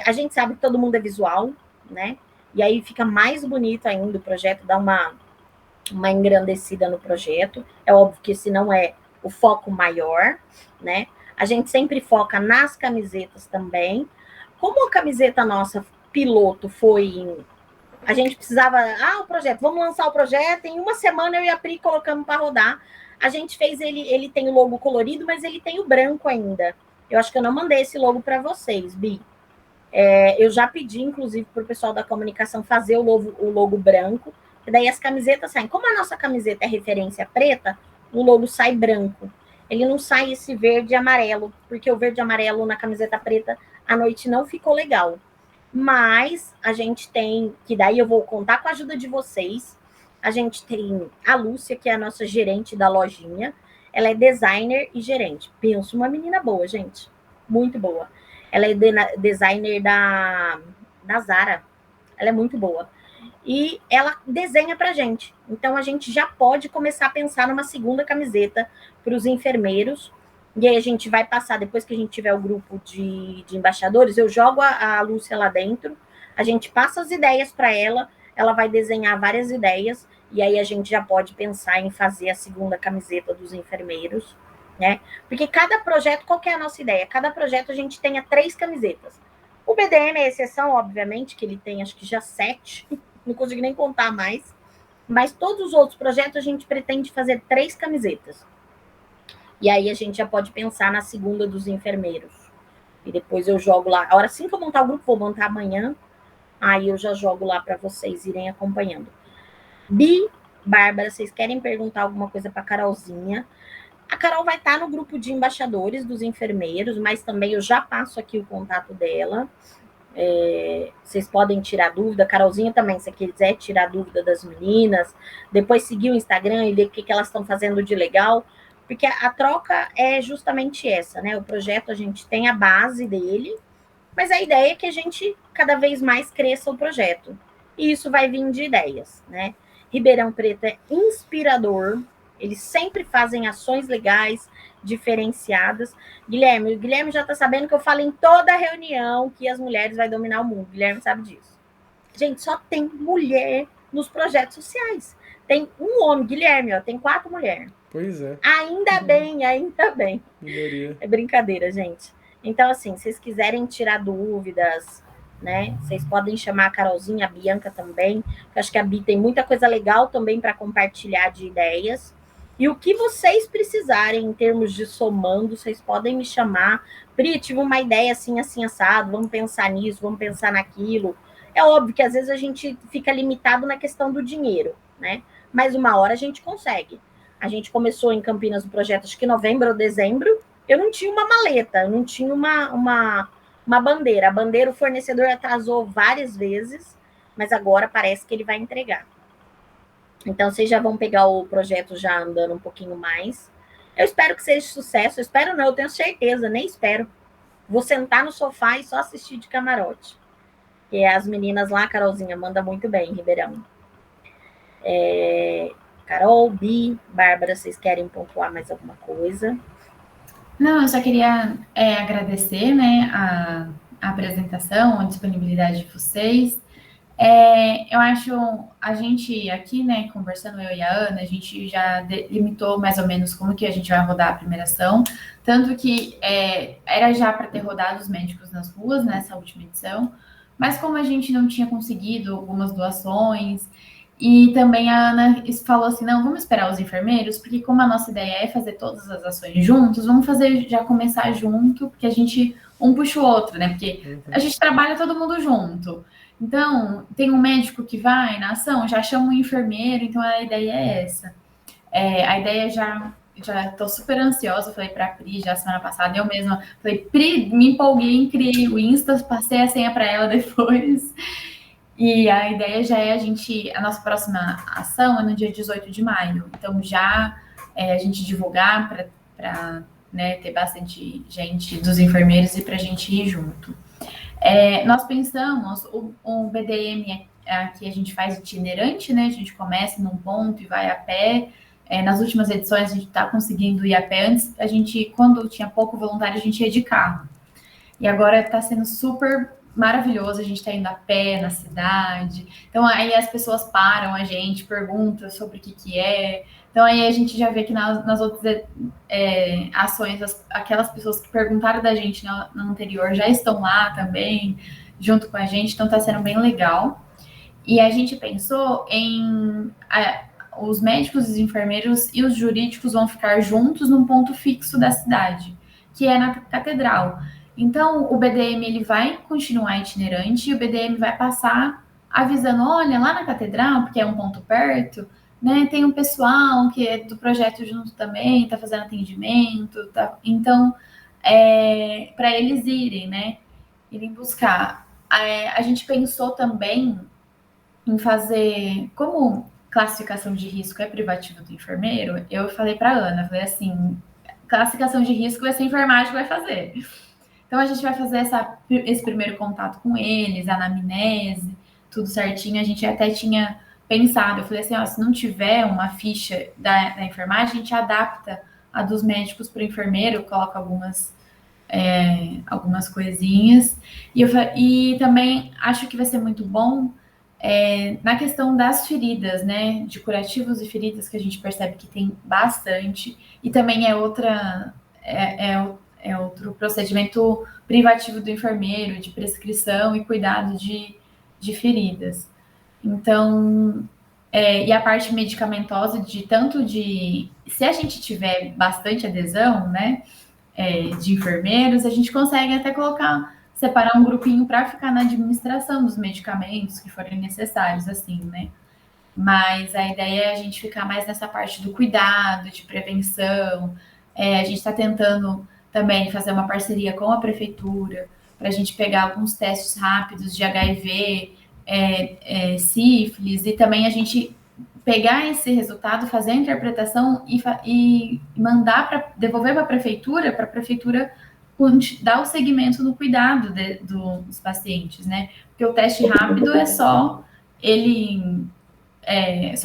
A: A gente sabe que todo mundo é visual, né? E aí fica mais bonito ainda o projeto, dá uma engrandecida no projeto. É óbvio que esse não é o foco maior, né? A gente sempre foca nas camisetas também. Como a camiseta nossa piloto a gente precisava... o projeto, vamos lançar o projeto. Em uma semana eu e a Pri colocamos para rodar. A gente fez ele tem o logo colorido, mas ele tem o branco ainda. Eu acho que eu não mandei esse logo para vocês, Bi. Eu já pedi, inclusive, para o pessoal da comunicação fazer o logo branco. E daí as camisetas saem. Como a nossa camiseta é referência preta, o logo sai branco. Ele não sai esse verde e amarelo, porque o verde e amarelo na camiseta preta à noite não ficou legal. Mas a gente tem, que daí eu vou contar com a ajuda de vocês, a gente tem a Lúcia, que é a nossa gerente da lojinha. Ela é designer e gerente. Penso, uma menina boa, gente. Muito boa. Ela é designer da Zara. Ela é muito boa. E ela desenha pra gente. Então, a gente já pode começar a pensar numa segunda camiseta para os enfermeiros. E aí a gente vai passar, depois que a gente tiver o grupo de embaixadores, eu jogo a Lúcia lá dentro, a gente passa as ideias para ela vai desenhar várias ideias, e aí a gente já pode pensar em fazer a segunda camiseta dos enfermeiros, né? Porque cada projeto, qual que é a nossa ideia? Cada projeto a gente tenha 3 camisetas. O BDM é exceção, obviamente, que ele tem acho que já 7, não consigo nem contar mais, mas todos os outros projetos a gente pretende fazer 3 camisetas. E aí a gente já pode pensar na segunda dos enfermeiros. E depois eu jogo lá. A hora assim que eu montar o grupo, vou montar amanhã, aí eu já jogo lá para vocês irem acompanhando. Bi, Bárbara, vocês querem perguntar alguma coisa para a Carolzinha? A Carol vai estar no grupo de embaixadores dos enfermeiros, mas também eu já passo aqui o contato dela. Vocês podem tirar dúvida. Carolzinha também, se quiser tirar dúvida das meninas, depois seguir o Instagram e ver o que elas estão fazendo de legal, porque a troca é justamente essa, né? O projeto, a gente tem a base dele, mas a ideia é que a gente cada vez mais cresça o projeto. E isso vai vir de ideias, né? Ribeirão Preto é inspirador, eles sempre fazem ações legais, diferenciadas. Guilherme já está sabendo que eu falo em toda reunião que as mulheres vão dominar o mundo. Guilherme sabe disso. Gente, só tem mulher nos projetos sociais. Tem um homem, Guilherme, ó, tem 4 mulheres.
C: Pois é.
A: Ainda bem, ainda bem.
C: Melhoria.
A: É brincadeira, gente. Então, assim, se vocês quiserem tirar dúvidas, né? Vocês podem chamar a Carolzinha, a Bianca também. Eu acho que a Bi tem muita coisa legal também para compartilhar de ideias. E o que vocês precisarem em termos de somando, vocês podem me chamar. Pri, tive uma ideia assim, assim, assado, vamos pensar nisso, vamos pensar naquilo. É óbvio que às vezes a gente fica limitado na questão do dinheiro, né? Mas uma hora a gente consegue. A gente começou em Campinas o projeto, acho que novembro ou dezembro. Eu não tinha uma maleta, eu não tinha uma bandeira. A bandeira, o fornecedor atrasou várias vezes, mas agora parece que ele vai entregar. Então, vocês já vão pegar o projeto já andando um pouquinho mais. Eu espero que seja sucesso. Eu espero não, eu tenho certeza, nem espero. Vou sentar no sofá e só assistir de camarote. E as meninas lá, a Carolzinha, manda muito bem, Ribeirão. Carol, Bi, Bárbara, vocês querem pontuar mais alguma coisa?
E: Não, eu só queria agradecer, né, a apresentação, a disponibilidade de vocês. Eu acho, a gente aqui, né, conversando, eu e a Ana, a gente já delimitou mais ou menos como que a gente vai rodar a primeira ação, tanto que era já para ter rodado os médicos nas ruas nessa última edição, mas como a gente não tinha conseguido algumas doações, e também a Ana falou assim, não, vamos esperar os enfermeiros, porque como a nossa ideia é fazer todas as ações juntos, vamos já começar junto, porque a gente, um puxa o outro, né, porque a gente trabalha todo mundo junto. Então, tem um médico que vai na ação, já chama um enfermeiro, então a ideia é essa. A ideia já estou super ansiosa, falei para a Pri já semana passada, eu mesma falei, Pri, me empolguei, criei o Insta, passei a senha para ela depois. E a ideia já é a nossa próxima ação é no dia 18 de maio. Então, já a gente divulgar para né, ter bastante gente dos enfermeiros e para a gente ir junto. Nós pensamos, o BDM aqui a gente faz itinerante, né? A gente começa num ponto e vai a pé. Nas últimas edições a gente está conseguindo ir a pé. Antes, quando tinha pouco voluntário, a gente ia de carro. E agora está sendo super maravilhoso, a gente está indo a pé na cidade. Então aí as pessoas param a gente, perguntam sobre o que é. Então aí a gente já vê que nas outras ações, aquelas pessoas que perguntaram da gente no anterior já estão lá também, junto com a gente, então está sendo bem legal. E a gente pensou em os médicos, os enfermeiros e os jurídicos vão ficar juntos num ponto fixo da cidade, que é na catedral. Então, o BDM ele vai continuar itinerante e o BDM vai passar avisando, olha, lá na catedral, porque é um ponto perto, né, tem um pessoal que é do projeto junto também, está fazendo atendimento, tá? Então, para eles irem, né, irem buscar. A gente pensou também em fazer, como classificação de risco é privativo do enfermeiro, eu falei para a Ana, falei assim, classificação de risco vai ser a enfermagem que vai fazer. Então a gente vai fazer esse primeiro contato com eles, a anamnese, tudo certinho. A gente até tinha pensado, eu falei assim, ó, se não tiver uma ficha da enfermagem, a gente adapta a dos médicos para o enfermeiro, coloca algumas coisinhas. E também acho que vai ser muito bom na questão das feridas, né? De curativos e feridas, que a gente percebe que tem bastante. E também é outro procedimento privativo do enfermeiro, de prescrição e cuidado de feridas. Então, e a parte medicamentosa, se a gente tiver bastante adesão, né, de enfermeiros, a gente consegue até separar um grupinho para ficar na administração dos medicamentos que forem necessários, assim, né? Mas a ideia é a gente ficar mais nessa parte do cuidado, de prevenção. A gente está tentando também fazer uma parceria com a prefeitura para a gente pegar alguns testes rápidos de HIV, sífilis, e também a gente pegar esse resultado, fazer a interpretação e mandar devolver para a prefeitura dar o segmento no cuidado dos pacientes, né? Porque o teste rápido é só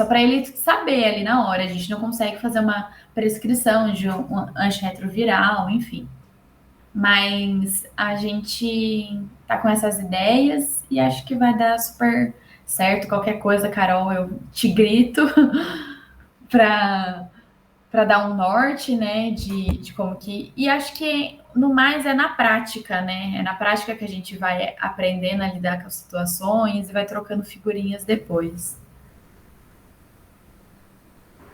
E: para ele saber ali na hora. A gente não consegue fazer uma prescrição de um antirretroviral, enfim. Mas a gente tá com essas ideias e acho que vai dar super certo. Qualquer coisa, Carol, eu te grito para dar um norte, né, de como que... E acho que, no mais, é na prática, né? É na prática que a gente vai aprendendo a lidar com as situações e vai trocando figurinhas depois.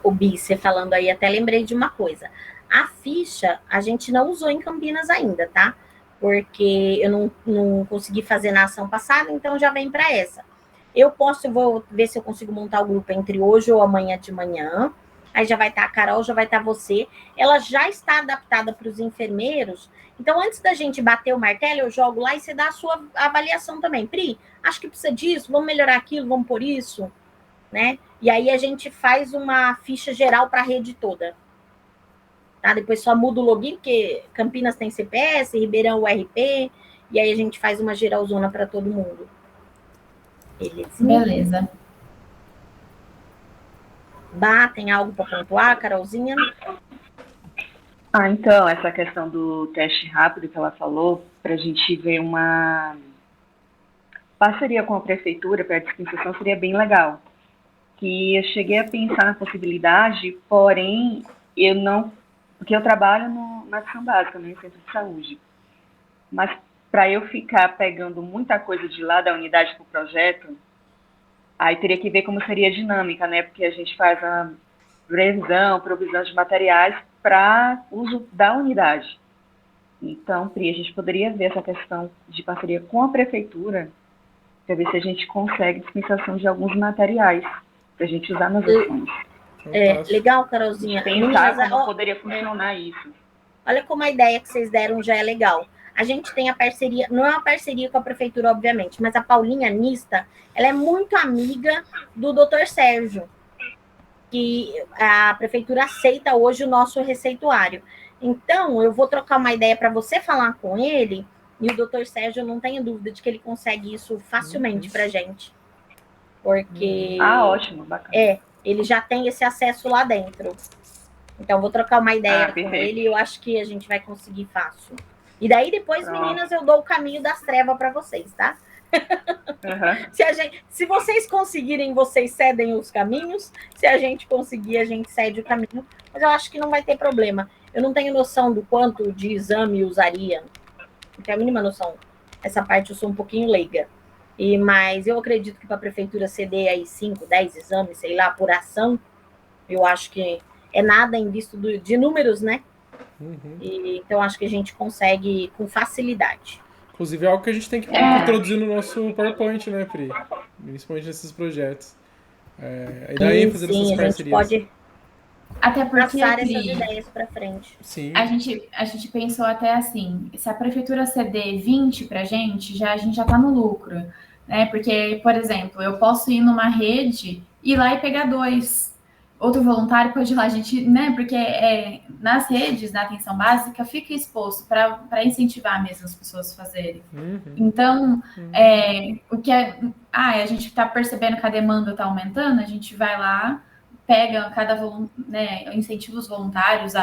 A: O Bi, você falando aí, até lembrei de uma coisa. A ficha, a gente não usou em Campinas ainda, tá? Porque eu não consegui fazer na ação passada, então já vem para essa. Vou ver se eu consigo montar o grupo entre hoje ou amanhã de manhã. Aí já vai estar a Carol, já vai estar você. Ela já está adaptada para os enfermeiros. Então, antes da gente bater o martelo, eu jogo lá e você dá a sua avaliação também. Pri, acho que precisa disso, vamos melhorar aquilo, vamos por isso, né? E aí a gente faz uma ficha geral para a rede toda. Tá? Depois só muda o login, porque Campinas tem CPS, Ribeirão URP, e aí a gente faz uma geralzona para todo mundo.
E: Beleza.
A: Tem algo para pontuar, Carolzinha?
B: Então, essa questão do teste rápido que ela falou, para a gente ver uma parceria com a prefeitura para a dispensação seria bem legal. Que eu cheguei a pensar na possibilidade, porém, porque eu trabalho na ação básica, no centro de saúde. Mas para eu ficar pegando muita coisa de lá da unidade para o projeto, aí teria que ver como seria a dinâmica, né? Porque a gente faz a provisão de materiais para uso da unidade. Então, Pri, a gente poderia ver essa questão de parceria com a prefeitura para ver se a gente consegue dispensação de alguns materiais para a gente usar nas ações.
A: Legal, Carolzinha.
B: Pensar como poderia funcionar isso.
A: Olha como a ideia que vocês deram já é legal. A gente tem a parceria, não é uma parceria com a prefeitura, obviamente, mas a Paulinha Nista, ela é muito amiga do Dr. Sérgio, que a prefeitura aceita hoje o nosso receituário. Então, eu vou trocar uma ideia para você falar com ele, e o Dr. Sérgio, não tenho dúvida de que ele consegue isso facilmente para a gente. Porque...
B: ótimo, bacana.
A: Ele já tem esse acesso lá dentro. Então, vou trocar uma ideia com ele e eu acho que a gente vai conseguir fácil. E daí, depois, meninas, eu dou o caminho das trevas para vocês, tá? Se vocês conseguirem, vocês cedem os caminhos. Se a gente conseguir, a gente cede o caminho. Mas eu acho que não vai ter problema. Eu não tenho noção do quanto de exame usaria. Não tenho a mínima noção. Essa parte eu sou um pouquinho leiga. Mas eu acredito que para a prefeitura ceder aí 5, 10 exames, sei lá, por ação, eu acho que é nada em vista de números, né? Então, acho que a gente consegue com facilidade.
C: Inclusive é algo que a gente tem que introduzir no nosso PowerPoint, né, Pri? Principalmente nesses projetos. E dar ênfase nessas parcerias.
A: A gente pode
E: até porque,
A: passar essas ideias para frente.
C: Sim.
E: A gente pensou até assim, se a prefeitura ceder 20 para a gente já está no lucro, né? Porque, por exemplo, eu posso ir numa rede, ir lá e pegar 2. Outro voluntário pode ir lá, a gente, né? Porque nas redes, na atenção básica, fica exposto para incentivar mesmo as pessoas a fazerem. Então, a gente está percebendo que a demanda está aumentando, a gente vai lá, pega incentiva os voluntários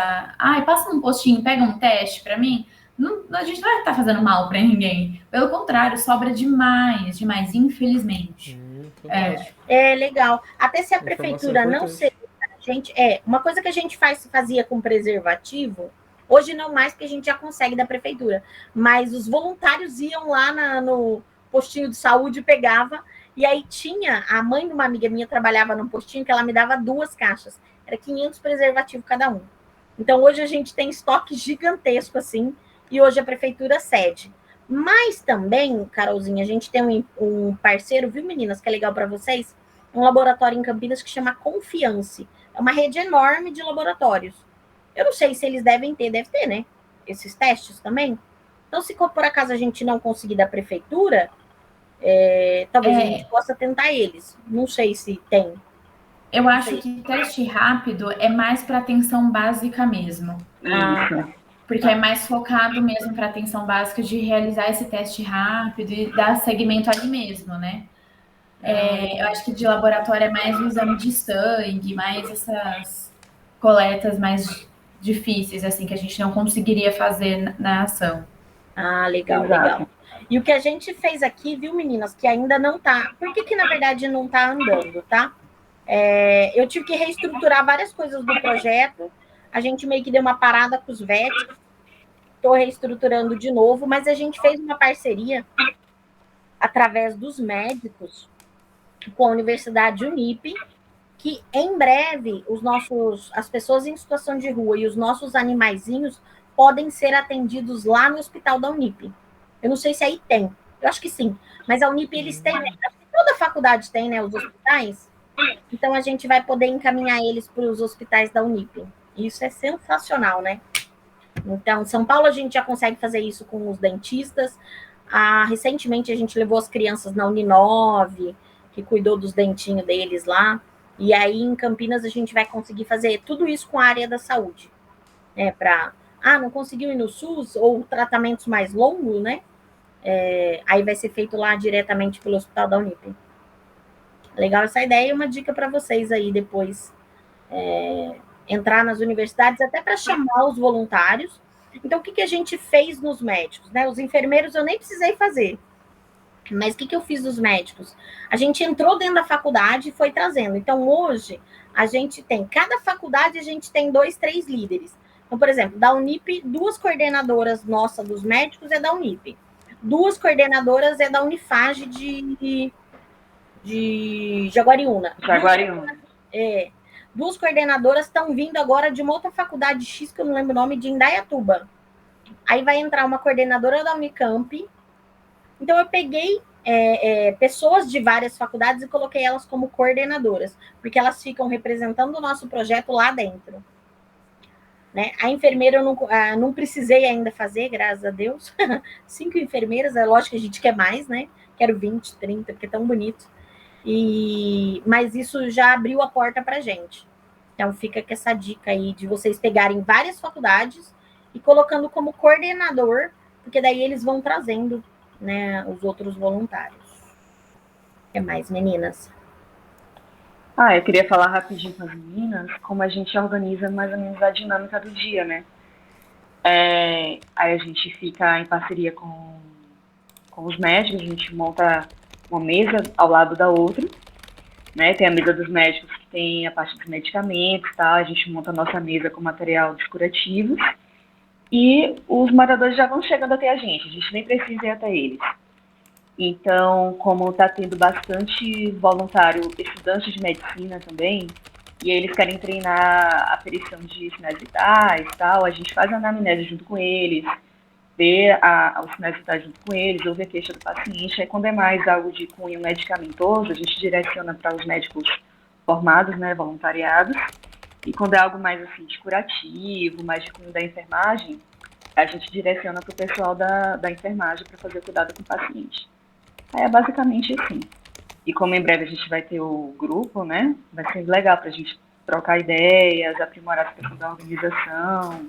E: passa num postinho, pega um teste para mim. Não, a gente não vai estar fazendo mal para ninguém. Pelo contrário, sobra demais, infelizmente.
A: Legal. Até se a prefeitura não ser gente, uma coisa que a gente fazia com preservativo, hoje não mais, porque a gente já consegue da prefeitura, mas os voluntários iam lá no postinho de saúde, pegava, e aí tinha, a mãe de uma amiga minha trabalhava num postinho que ela me dava 2 caixas, era 500 preservativos cada um. Então hoje a gente tem estoque gigantesco assim, e hoje a prefeitura cede. Mas também, Carolzinha, a gente tem um parceiro, viu, meninas, que é legal para vocês, um laboratório em Campinas que chama Confiance. É uma rede enorme de laboratórios. Eu não sei se eles deve ter, né? Esses testes também. Então, se por acaso a gente não conseguir da prefeitura, talvez a gente possa tentar eles. Não sei se tem.
E: Eu acho que teste rápido é mais para atenção básica mesmo. Porque é mais focado mesmo para atenção básica de realizar esse teste rápido e dar segmento ali mesmo, né? Eu acho que de laboratório é mais o exame de sangue, mais essas coletas mais difíceis, assim, que a gente não conseguiria fazer na ação.
A: Legal. E o que a gente fez aqui, viu, meninas, que ainda não tá... Por que na verdade não tá andando, tá? Eu tive que reestruturar várias coisas do projeto, a gente meio que deu uma parada com os VET, estou reestruturando de novo, mas a gente fez uma parceria através dos médicos com a Universidade Unip, que em breve as pessoas em situação de rua e os nossos animaizinhos podem ser atendidos lá no hospital da Unip. Eu não sei se aí tem, eu acho que sim, mas a Unip eles têm, toda faculdade tem, né, os hospitais, então a gente vai poder encaminhar eles para os hospitais da Unip. Isso é sensacional, né? Então, São Paulo a gente já consegue fazer isso com os dentistas. Recentemente a gente levou as crianças na Uninove, que cuidou dos dentinhos deles lá. E aí em Campinas a gente vai conseguir fazer tudo isso com a área da saúde. Né? Não conseguiu ir no SUS, ou tratamentos mais longos, né? Aí vai ser feito lá diretamente pelo Hospital da Unip. Legal essa ideia, e uma dica para vocês aí depois. Entrar nas universidades, até para chamar os voluntários. Então, o que a gente fez nos médicos? Né? Os enfermeiros eu nem precisei fazer. Mas o que eu fiz nos médicos? A gente entrou dentro da faculdade e foi trazendo. Então, hoje, a gente tem, cada faculdade, a gente tem 2, 3 líderes. Então, por exemplo, da Unip, 2 coordenadoras nossas dos médicos é da Unip. 2 coordenadoras é da Unifage de Jaguariúna. 2 coordenadoras estão vindo agora de uma outra faculdade X, que eu não lembro o nome, de Indaiatuba. Aí vai entrar uma coordenadora da Unicamp. Então, eu peguei pessoas de várias faculdades e coloquei elas como coordenadoras, porque elas ficam representando o nosso projeto lá dentro. Né? A enfermeira eu não precisei ainda fazer, graças a Deus. 5 enfermeiras, é lógico que a gente quer mais, né? Quero 20, 30, porque é tão bonito. Mas isso já abriu a porta para a gente. Então, fica com essa dica aí de vocês pegarem várias faculdades e colocando como coordenador, porque daí eles vão trazendo, né, os outros voluntários. O que mais, meninas?
B: Eu queria falar rapidinho com as meninas como a gente organiza mais ou menos a dinâmica do dia, né? Aí a gente fica em parceria com os médicos, a gente monta uma mesa ao lado da outra, né? Tem a mesa dos médicos que tem a parte dos medicamentos, tá? A gente monta a nossa mesa com material de curativos e os moradores já vão chegando até a gente nem precisa ir até eles. Então, como está tendo bastante voluntário, estudante de medicina também, e eles querem treinar a aferição de sinais vitais, tal, a gente faz a anamnese junto com eles, ver os sinais vitais junto com eles, ouvir a queixa do paciente. Aí, quando é mais algo de cunho medicamentoso, a gente direciona para os médicos formados, né, voluntariados. E quando é algo mais assim, de curativo, mais de cunho da enfermagem, a gente direciona para o pessoal da enfermagem para fazer cuidado com o paciente. Aí é basicamente assim. E como em breve a gente vai ter o grupo, né, vai ser legal para a gente trocar ideias, aprimorar a questão da organização,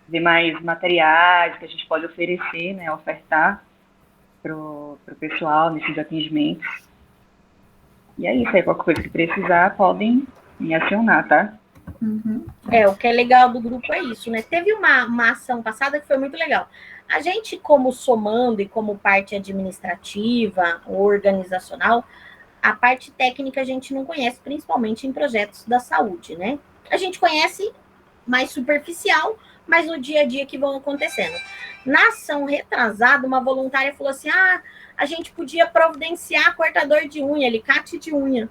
B: ver mais materiais que a gente pode oferecer, né, ofertar para o pessoal nesses atendimentos. E é isso aí, qualquer coisa que precisar, podem me acionar, tá?
E: Uhum.
A: O que é legal do grupo é isso, né? Teve uma ação passada que foi muito legal. A gente, como somando e como parte administrativa, organizacional, a parte técnica a gente não conhece, principalmente em projetos da saúde, né? A gente conhece mais superficial, mas no dia a dia que vão acontecendo. Na ação retrasada, uma voluntária falou assim, a gente podia providenciar cortador de unha, alicate de unha.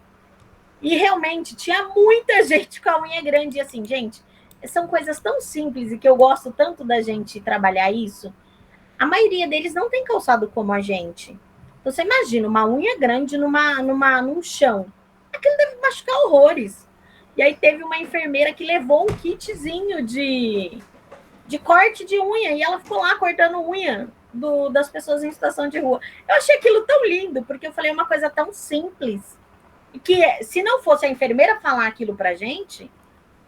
A: E realmente tinha muita gente com a unha grande. E assim, gente, são coisas tão simples e que eu gosto tanto da gente trabalhar isso. A maioria deles não tem calçado como a gente. Então, você imagina uma unha grande num chão. Aquilo deve machucar horrores. E aí teve uma enfermeira que levou um kitzinho de corte de unha. E ela ficou lá cortando unha das pessoas em situação de rua. Eu achei aquilo tão lindo, porque eu falei uma coisa tão simples. Que se não fosse a enfermeira falar aquilo pra gente,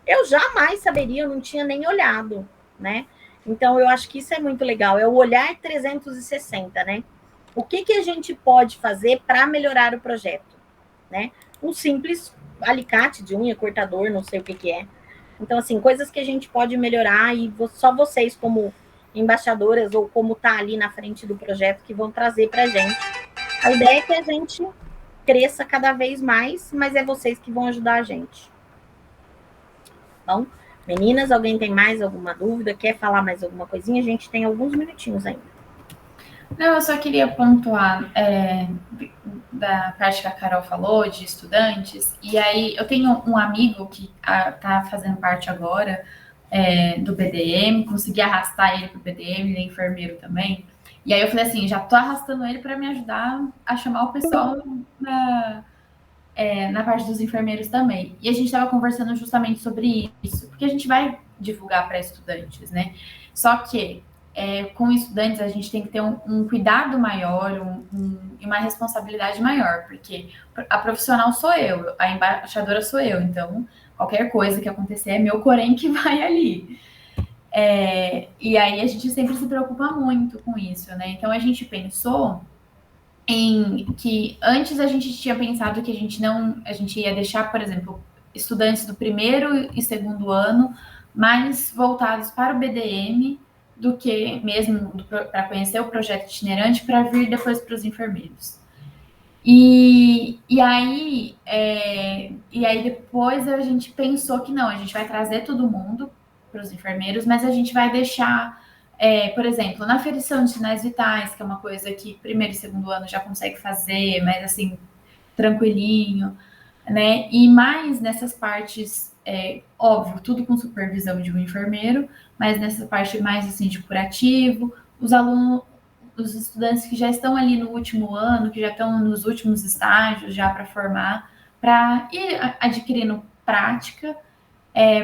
A: eu jamais saberia, eu não tinha nem olhado, né? Então, eu acho que isso é muito legal, é o olhar 360, né? O que a gente pode fazer para melhorar o projeto, né? Um simples alicate de unha, cortador, não sei o que é. Então, assim, coisas que a gente pode melhorar e só vocês, como embaixadoras ou como tá ali na frente do projeto, que vão trazer pra gente. A ideia é que a gente cresça cada vez mais, mas é vocês que vão ajudar a gente. Bom, meninas, alguém tem mais alguma dúvida? Quer falar mais alguma coisinha? A gente tem alguns minutinhos ainda.
E: Não, eu só queria pontuar da parte que a Carol falou, de estudantes, e aí eu tenho um amigo que está fazendo parte agora do PDM, consegui arrastar ele para o PDM, ele é enfermeiro também, e aí eu falei assim, já tô arrastando ele para me ajudar a chamar o pessoal na parte dos enfermeiros também. E a gente estava conversando justamente sobre isso, porque a gente vai divulgar para estudantes, né? Só que com estudantes a gente tem que ter um cuidado maior e uma responsabilidade maior, porque a profissional sou eu, a embaixadora sou eu, então qualquer coisa que acontecer é meu corém que vai ali. E aí a gente sempre se preocupa muito com isso, né? Então a gente pensou em que antes a gente tinha pensado que a gente ia deixar, por exemplo, estudantes do primeiro e segundo ano mais voltados para o BDM do que mesmo para conhecer o projeto itinerante, para vir depois para os enfermeiros. E aí depois a gente pensou que não, a gente vai trazer todo mundo para os enfermeiros, mas a gente vai deixar, por exemplo, na aferição de sinais vitais, que é uma coisa que primeiro e segundo ano já consegue fazer, mas assim, tranquilinho, né? E mais nessas partes, óbvio, tudo com supervisão de um enfermeiro, mas nessa parte mais assim de curativo, os alunos, os estudantes que já estão ali no último ano, que já estão nos últimos estágios já para formar, para ir adquirindo prática,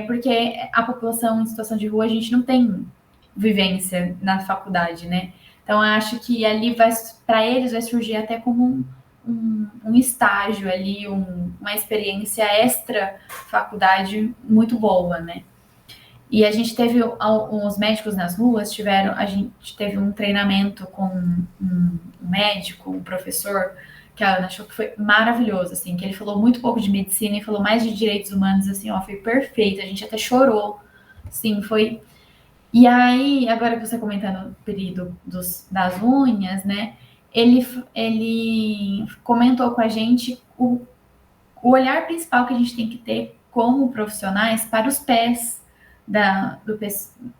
E: porque a população em situação de rua a gente não tem vivência na faculdade, né? Então acho que ali para eles vai surgir até como um estágio ali, uma experiência extra faculdade muito boa, né? E a gente teve os médicos nas ruas, a gente teve um treinamento com um médico, um professor, que a Ana achou que foi maravilhoso, assim, que ele falou muito pouco de medicina e falou mais de direitos humanos, assim, ó, foi perfeito, a gente até chorou, sim, foi. E aí, agora que você comentando o período das unhas, né, ele comentou com a gente o olhar principal que a gente tem que ter como profissionais para os pés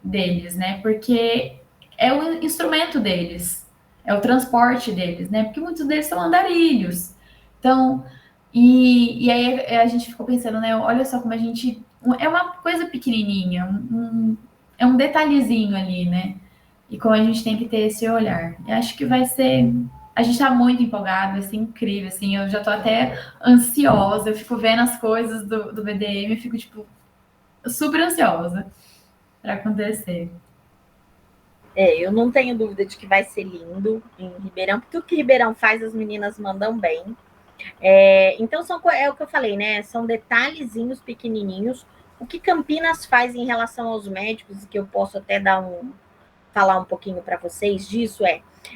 E: deles, né? Porque é o instrumento deles, é o transporte deles, né? Porque muitos deles são andarilhos. Então, e aí a gente ficou pensando, né? Olha só como a gente... É uma coisa pequenininha, é um detalhezinho ali, né? e como a gente tem que ter esse olhar. Eu acho que vai ser... A gente está muito empolgado, vai ser incrível, assim, eu já estou até ansiosa, eu fico vendo as coisas do BDM, eu fico, tipo, super ansiosa para acontecer.
A: Eu não tenho dúvida de que vai ser lindo em Ribeirão, porque tudo que Ribeirão faz, as meninas mandam bem. Então, é o que eu falei, né? São detalhezinhos pequenininhos. O que Campinas faz em relação aos médicos, e que eu posso até falar um pouquinho para vocês disso,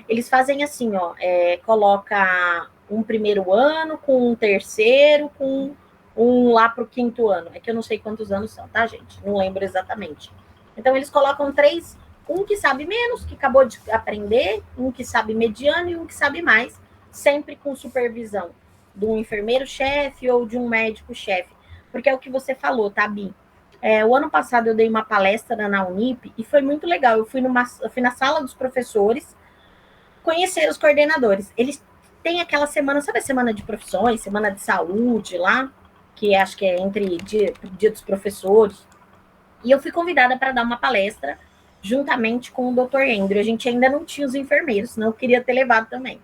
A: eles fazem assim, ó, coloca um primeiro ano com um terceiro, com um lá para o quinto ano. É que eu não sei quantos anos são, tá, gente? Não lembro exatamente. Então, eles colocam 3, um que sabe menos, que acabou de aprender, um que sabe mediano e um que sabe mais, sempre com supervisão de um enfermeiro-chefe ou de um médico-chefe. Porque é o que você falou, tá, Bi? O ano passado eu dei uma palestra na Unip e foi muito legal. Eu fui na sala dos professores conhecer os coordenadores. Eles têm aquela semana, sabe a semana de profissões, semana de saúde lá, que acho que é entre dia dos professores. E eu fui convidada para dar uma palestra juntamente com o Dr. Andrew. A gente ainda não tinha os enfermeiros, senão eu queria ter levado também.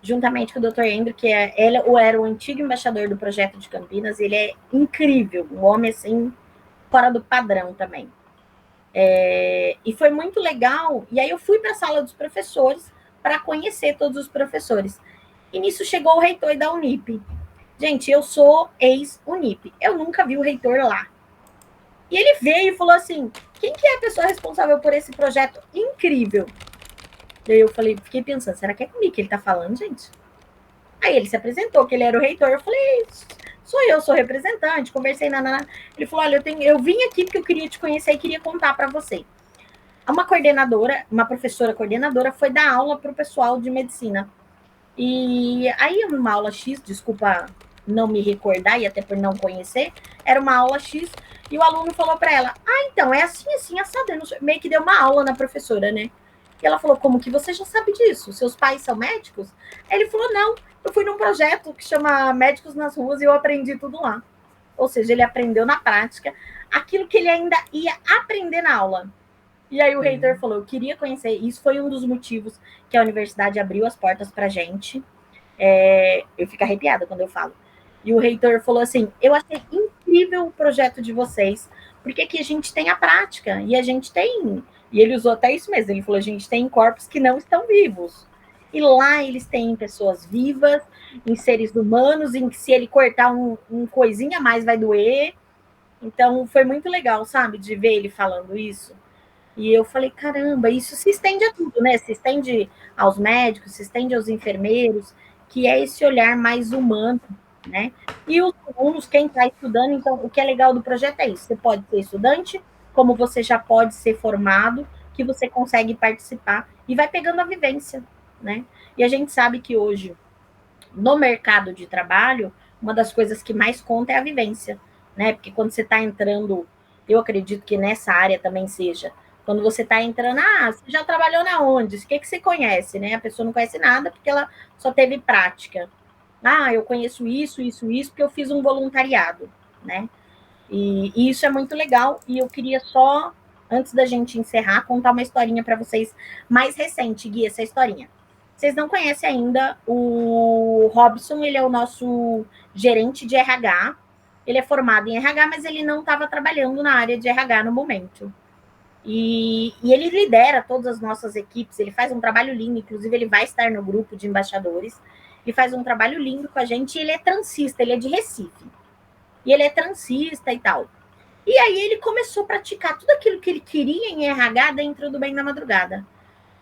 A: Juntamente com o Dr. Andrew, que ele era o antigo embaixador do projeto de Campinas. Ele é incrível, um homem assim, fora do padrão também. E foi muito legal. E aí eu fui para a sala dos professores para conhecer todos os professores. E nisso chegou o reitor da Unip. Gente, eu sou ex-Unip. Eu nunca vi o reitor lá. E ele veio e falou assim: quem que é a pessoa responsável por esse projeto incrível? Daí eu fiquei pensando, será que é comigo que ele tá falando, gente? Aí ele se apresentou, que ele era o reitor. Eu falei, sou representante, conversei, Ele falou, olha, eu vim aqui porque eu queria te conhecer e queria contar para você. Uma coordenadora, uma professora coordenadora, foi dar aula para o pessoal de medicina. E aí, uma aula X, desculpa não me recordar e até por não conhecer, era uma aula X, e o aluno falou para ela, então, é assim, assado. Meio que deu uma aula na professora, né? E ela falou, como que você já sabe disso? Seus pais são médicos? Aí ele falou, não, eu fui num projeto que chama Médicos nas Ruas e eu aprendi tudo lá. Ou seja, ele aprendeu na prática aquilo que ele ainda ia aprender na aula. E aí o reitor falou, eu queria conhecer. Isso foi um dos motivos que a universidade abriu as portas pra gente. Eu fico arrepiada quando eu falo. E o reitor falou assim, eu achei incrível o projeto de vocês, porque aqui a gente tem a prática, e a gente tem... E ele usou até isso mesmo, ele falou, a gente tem corpos que não estão vivos. E lá eles têm pessoas vivas, em seres humanos, em que se ele cortar um coisinha a mais vai doer. Então foi muito legal, sabe, de ver ele falando isso. E eu falei, caramba, isso se estende a tudo, né? Se estende aos médicos, se estende aos enfermeiros, que é esse olhar mais humano, né? E os alunos, quem está estudando, então, o que é legal do projeto é isso. Você pode ser estudante, como você já pode ser formado, que você consegue participar e vai pegando a vivência, né? E a gente sabe que hoje, no mercado de trabalho, uma das coisas que mais conta é a vivência, né? Porque quando você está entrando, eu acredito que nessa área também seja, quando você está entrando, você já trabalhou na onde? O que você conhece, né? A pessoa não conhece nada porque ela só teve prática. Eu conheço isso, porque eu fiz um voluntariado, né? E isso é muito legal. E eu queria só, antes da gente encerrar, contar uma historinha para vocês mais recente, Gui, essa historinha. Vocês não conhecem ainda o Robson, ele é o nosso gerente de RH. Ele é formado em RH, mas ele não estava trabalhando na área de RH no momento. E ele lidera todas as nossas equipes, ele faz um trabalho lindo, inclusive ele vai estar no grupo de embaixadores, ele faz um trabalho lindo com a gente, e ele é transista, ele é de Recife, e ele é transista e tal. E aí ele começou a praticar tudo aquilo que ele queria em RH dentro do Bem da Madrugada.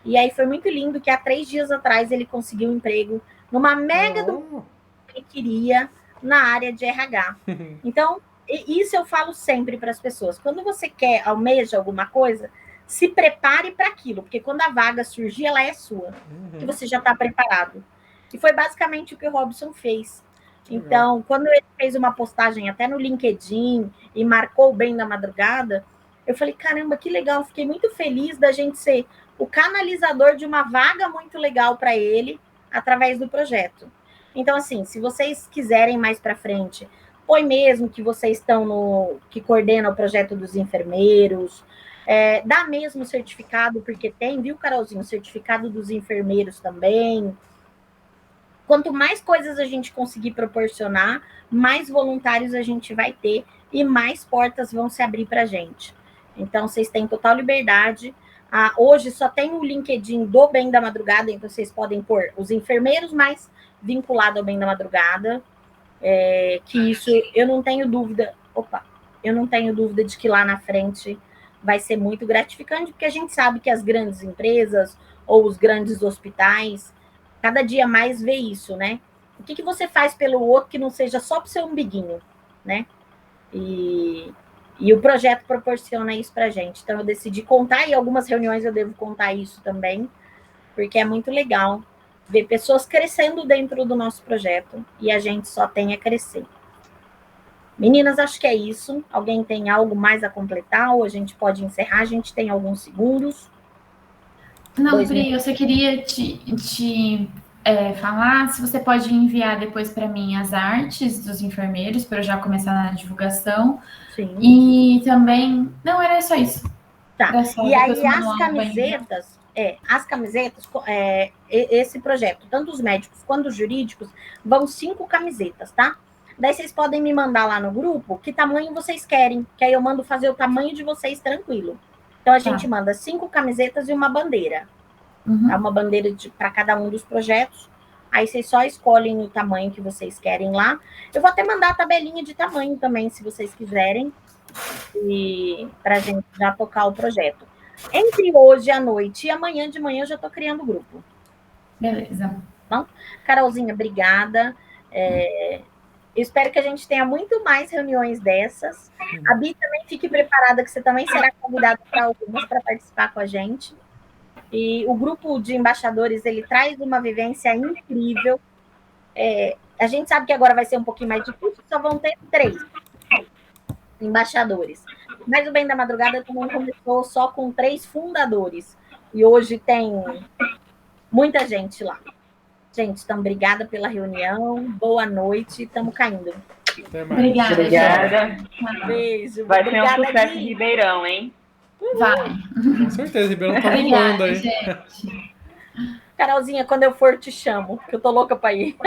A: E aí foi muito lindo que há 3 dias atrás ele conseguiu um emprego numa mega do que ele queria na área de RH. Então, isso eu falo sempre para as pessoas. Quando você almeja alguma coisa, se prepare para aquilo, porque quando a vaga surgir, ela é sua. E você já está preparado. E foi basicamente o que o Robson fez. Então, quando ele fez uma postagem até no LinkedIn e marcou o Bem da Madrugada, eu falei, caramba, que legal. Fiquei muito feliz da gente ser o canalizador de uma vaga muito legal para ele, através do projeto. Então, assim, se vocês quiserem mais para frente, põe mesmo que vocês estão que coordena o projeto dos enfermeiros, Dá mesmo certificado, porque tem, viu, Carolzinho? Certificado dos enfermeiros também. Quanto mais coisas a gente conseguir proporcionar, mais voluntários a gente vai ter e mais portas vão se abrir para a gente. Então, vocês têm total liberdade. Hoje só tem o LinkedIn do Bem da Madrugada, então vocês podem pôr os enfermeiros mais vinculados ao Bem da Madrugada, que isso eu não tenho dúvida. Eu não tenho dúvida de que lá na frente vai ser muito gratificante, porque a gente sabe que as grandes empresas ou os grandes hospitais cada dia mais vê isso, né? O que você faz pelo outro que não seja só para o seu umbiguinho, né? E o projeto proporciona isso para a gente. Então, eu decidi contar, e algumas reuniões eu devo contar isso também, porque é muito legal ver pessoas crescendo dentro do nosso projeto, e a gente só tem a crescer. Meninas, acho que é isso. Alguém tem algo mais a completar, ou a gente pode encerrar? A gente tem alguns segundos.
E: Não, Pri, eu só queria te falar se você pode enviar depois para mim as artes dos enfermeiros, para eu já começar na divulgação.
A: Sim.
E: E também... Não, era só isso.
A: Tá. E aí, as camisetas, esse projeto, tanto os médicos quanto os jurídicos, vão 5 camisetas, tá? Daí vocês podem me mandar lá no grupo que tamanho vocês querem, que aí eu mando fazer o tamanho de vocês tranquilo. Então, a gente manda 5 camisetas e uma bandeira. É uma bandeira para cada um dos projetos. Aí vocês só escolhem o tamanho que vocês querem lá. Eu vou até mandar a tabelinha de tamanho também, se vocês quiserem, e para a gente já tocar o projeto. Entre hoje à noite e amanhã de manhã eu já estou criando o grupo.
E: Beleza.
A: Bom, Carolzinha, obrigada. Eu espero que a gente tenha muito mais reuniões dessas. A Bi também fique preparada, que você também será convidada para algumas para participar com a gente. E o grupo de embaixadores, ele traz uma vivência incrível. A gente sabe que agora vai ser um pouquinho mais difícil, só vão ter 3 embaixadores. Mas o Bem da Madrugada também começou só com 3 fundadores. E hoje tem muita gente lá. Gente, então, obrigada pela reunião. Boa noite. Estamos caindo.
C: Até mais.
B: Obrigada.
A: Beijo.
B: Vai ser um sucesso em Ribeirão, hein?
E: Vai.
C: Com certeza, Ribeirão tá bombando aí.
E: Gente.
A: Carolzinha, quando eu for, te chamo, que eu tô louca para ir.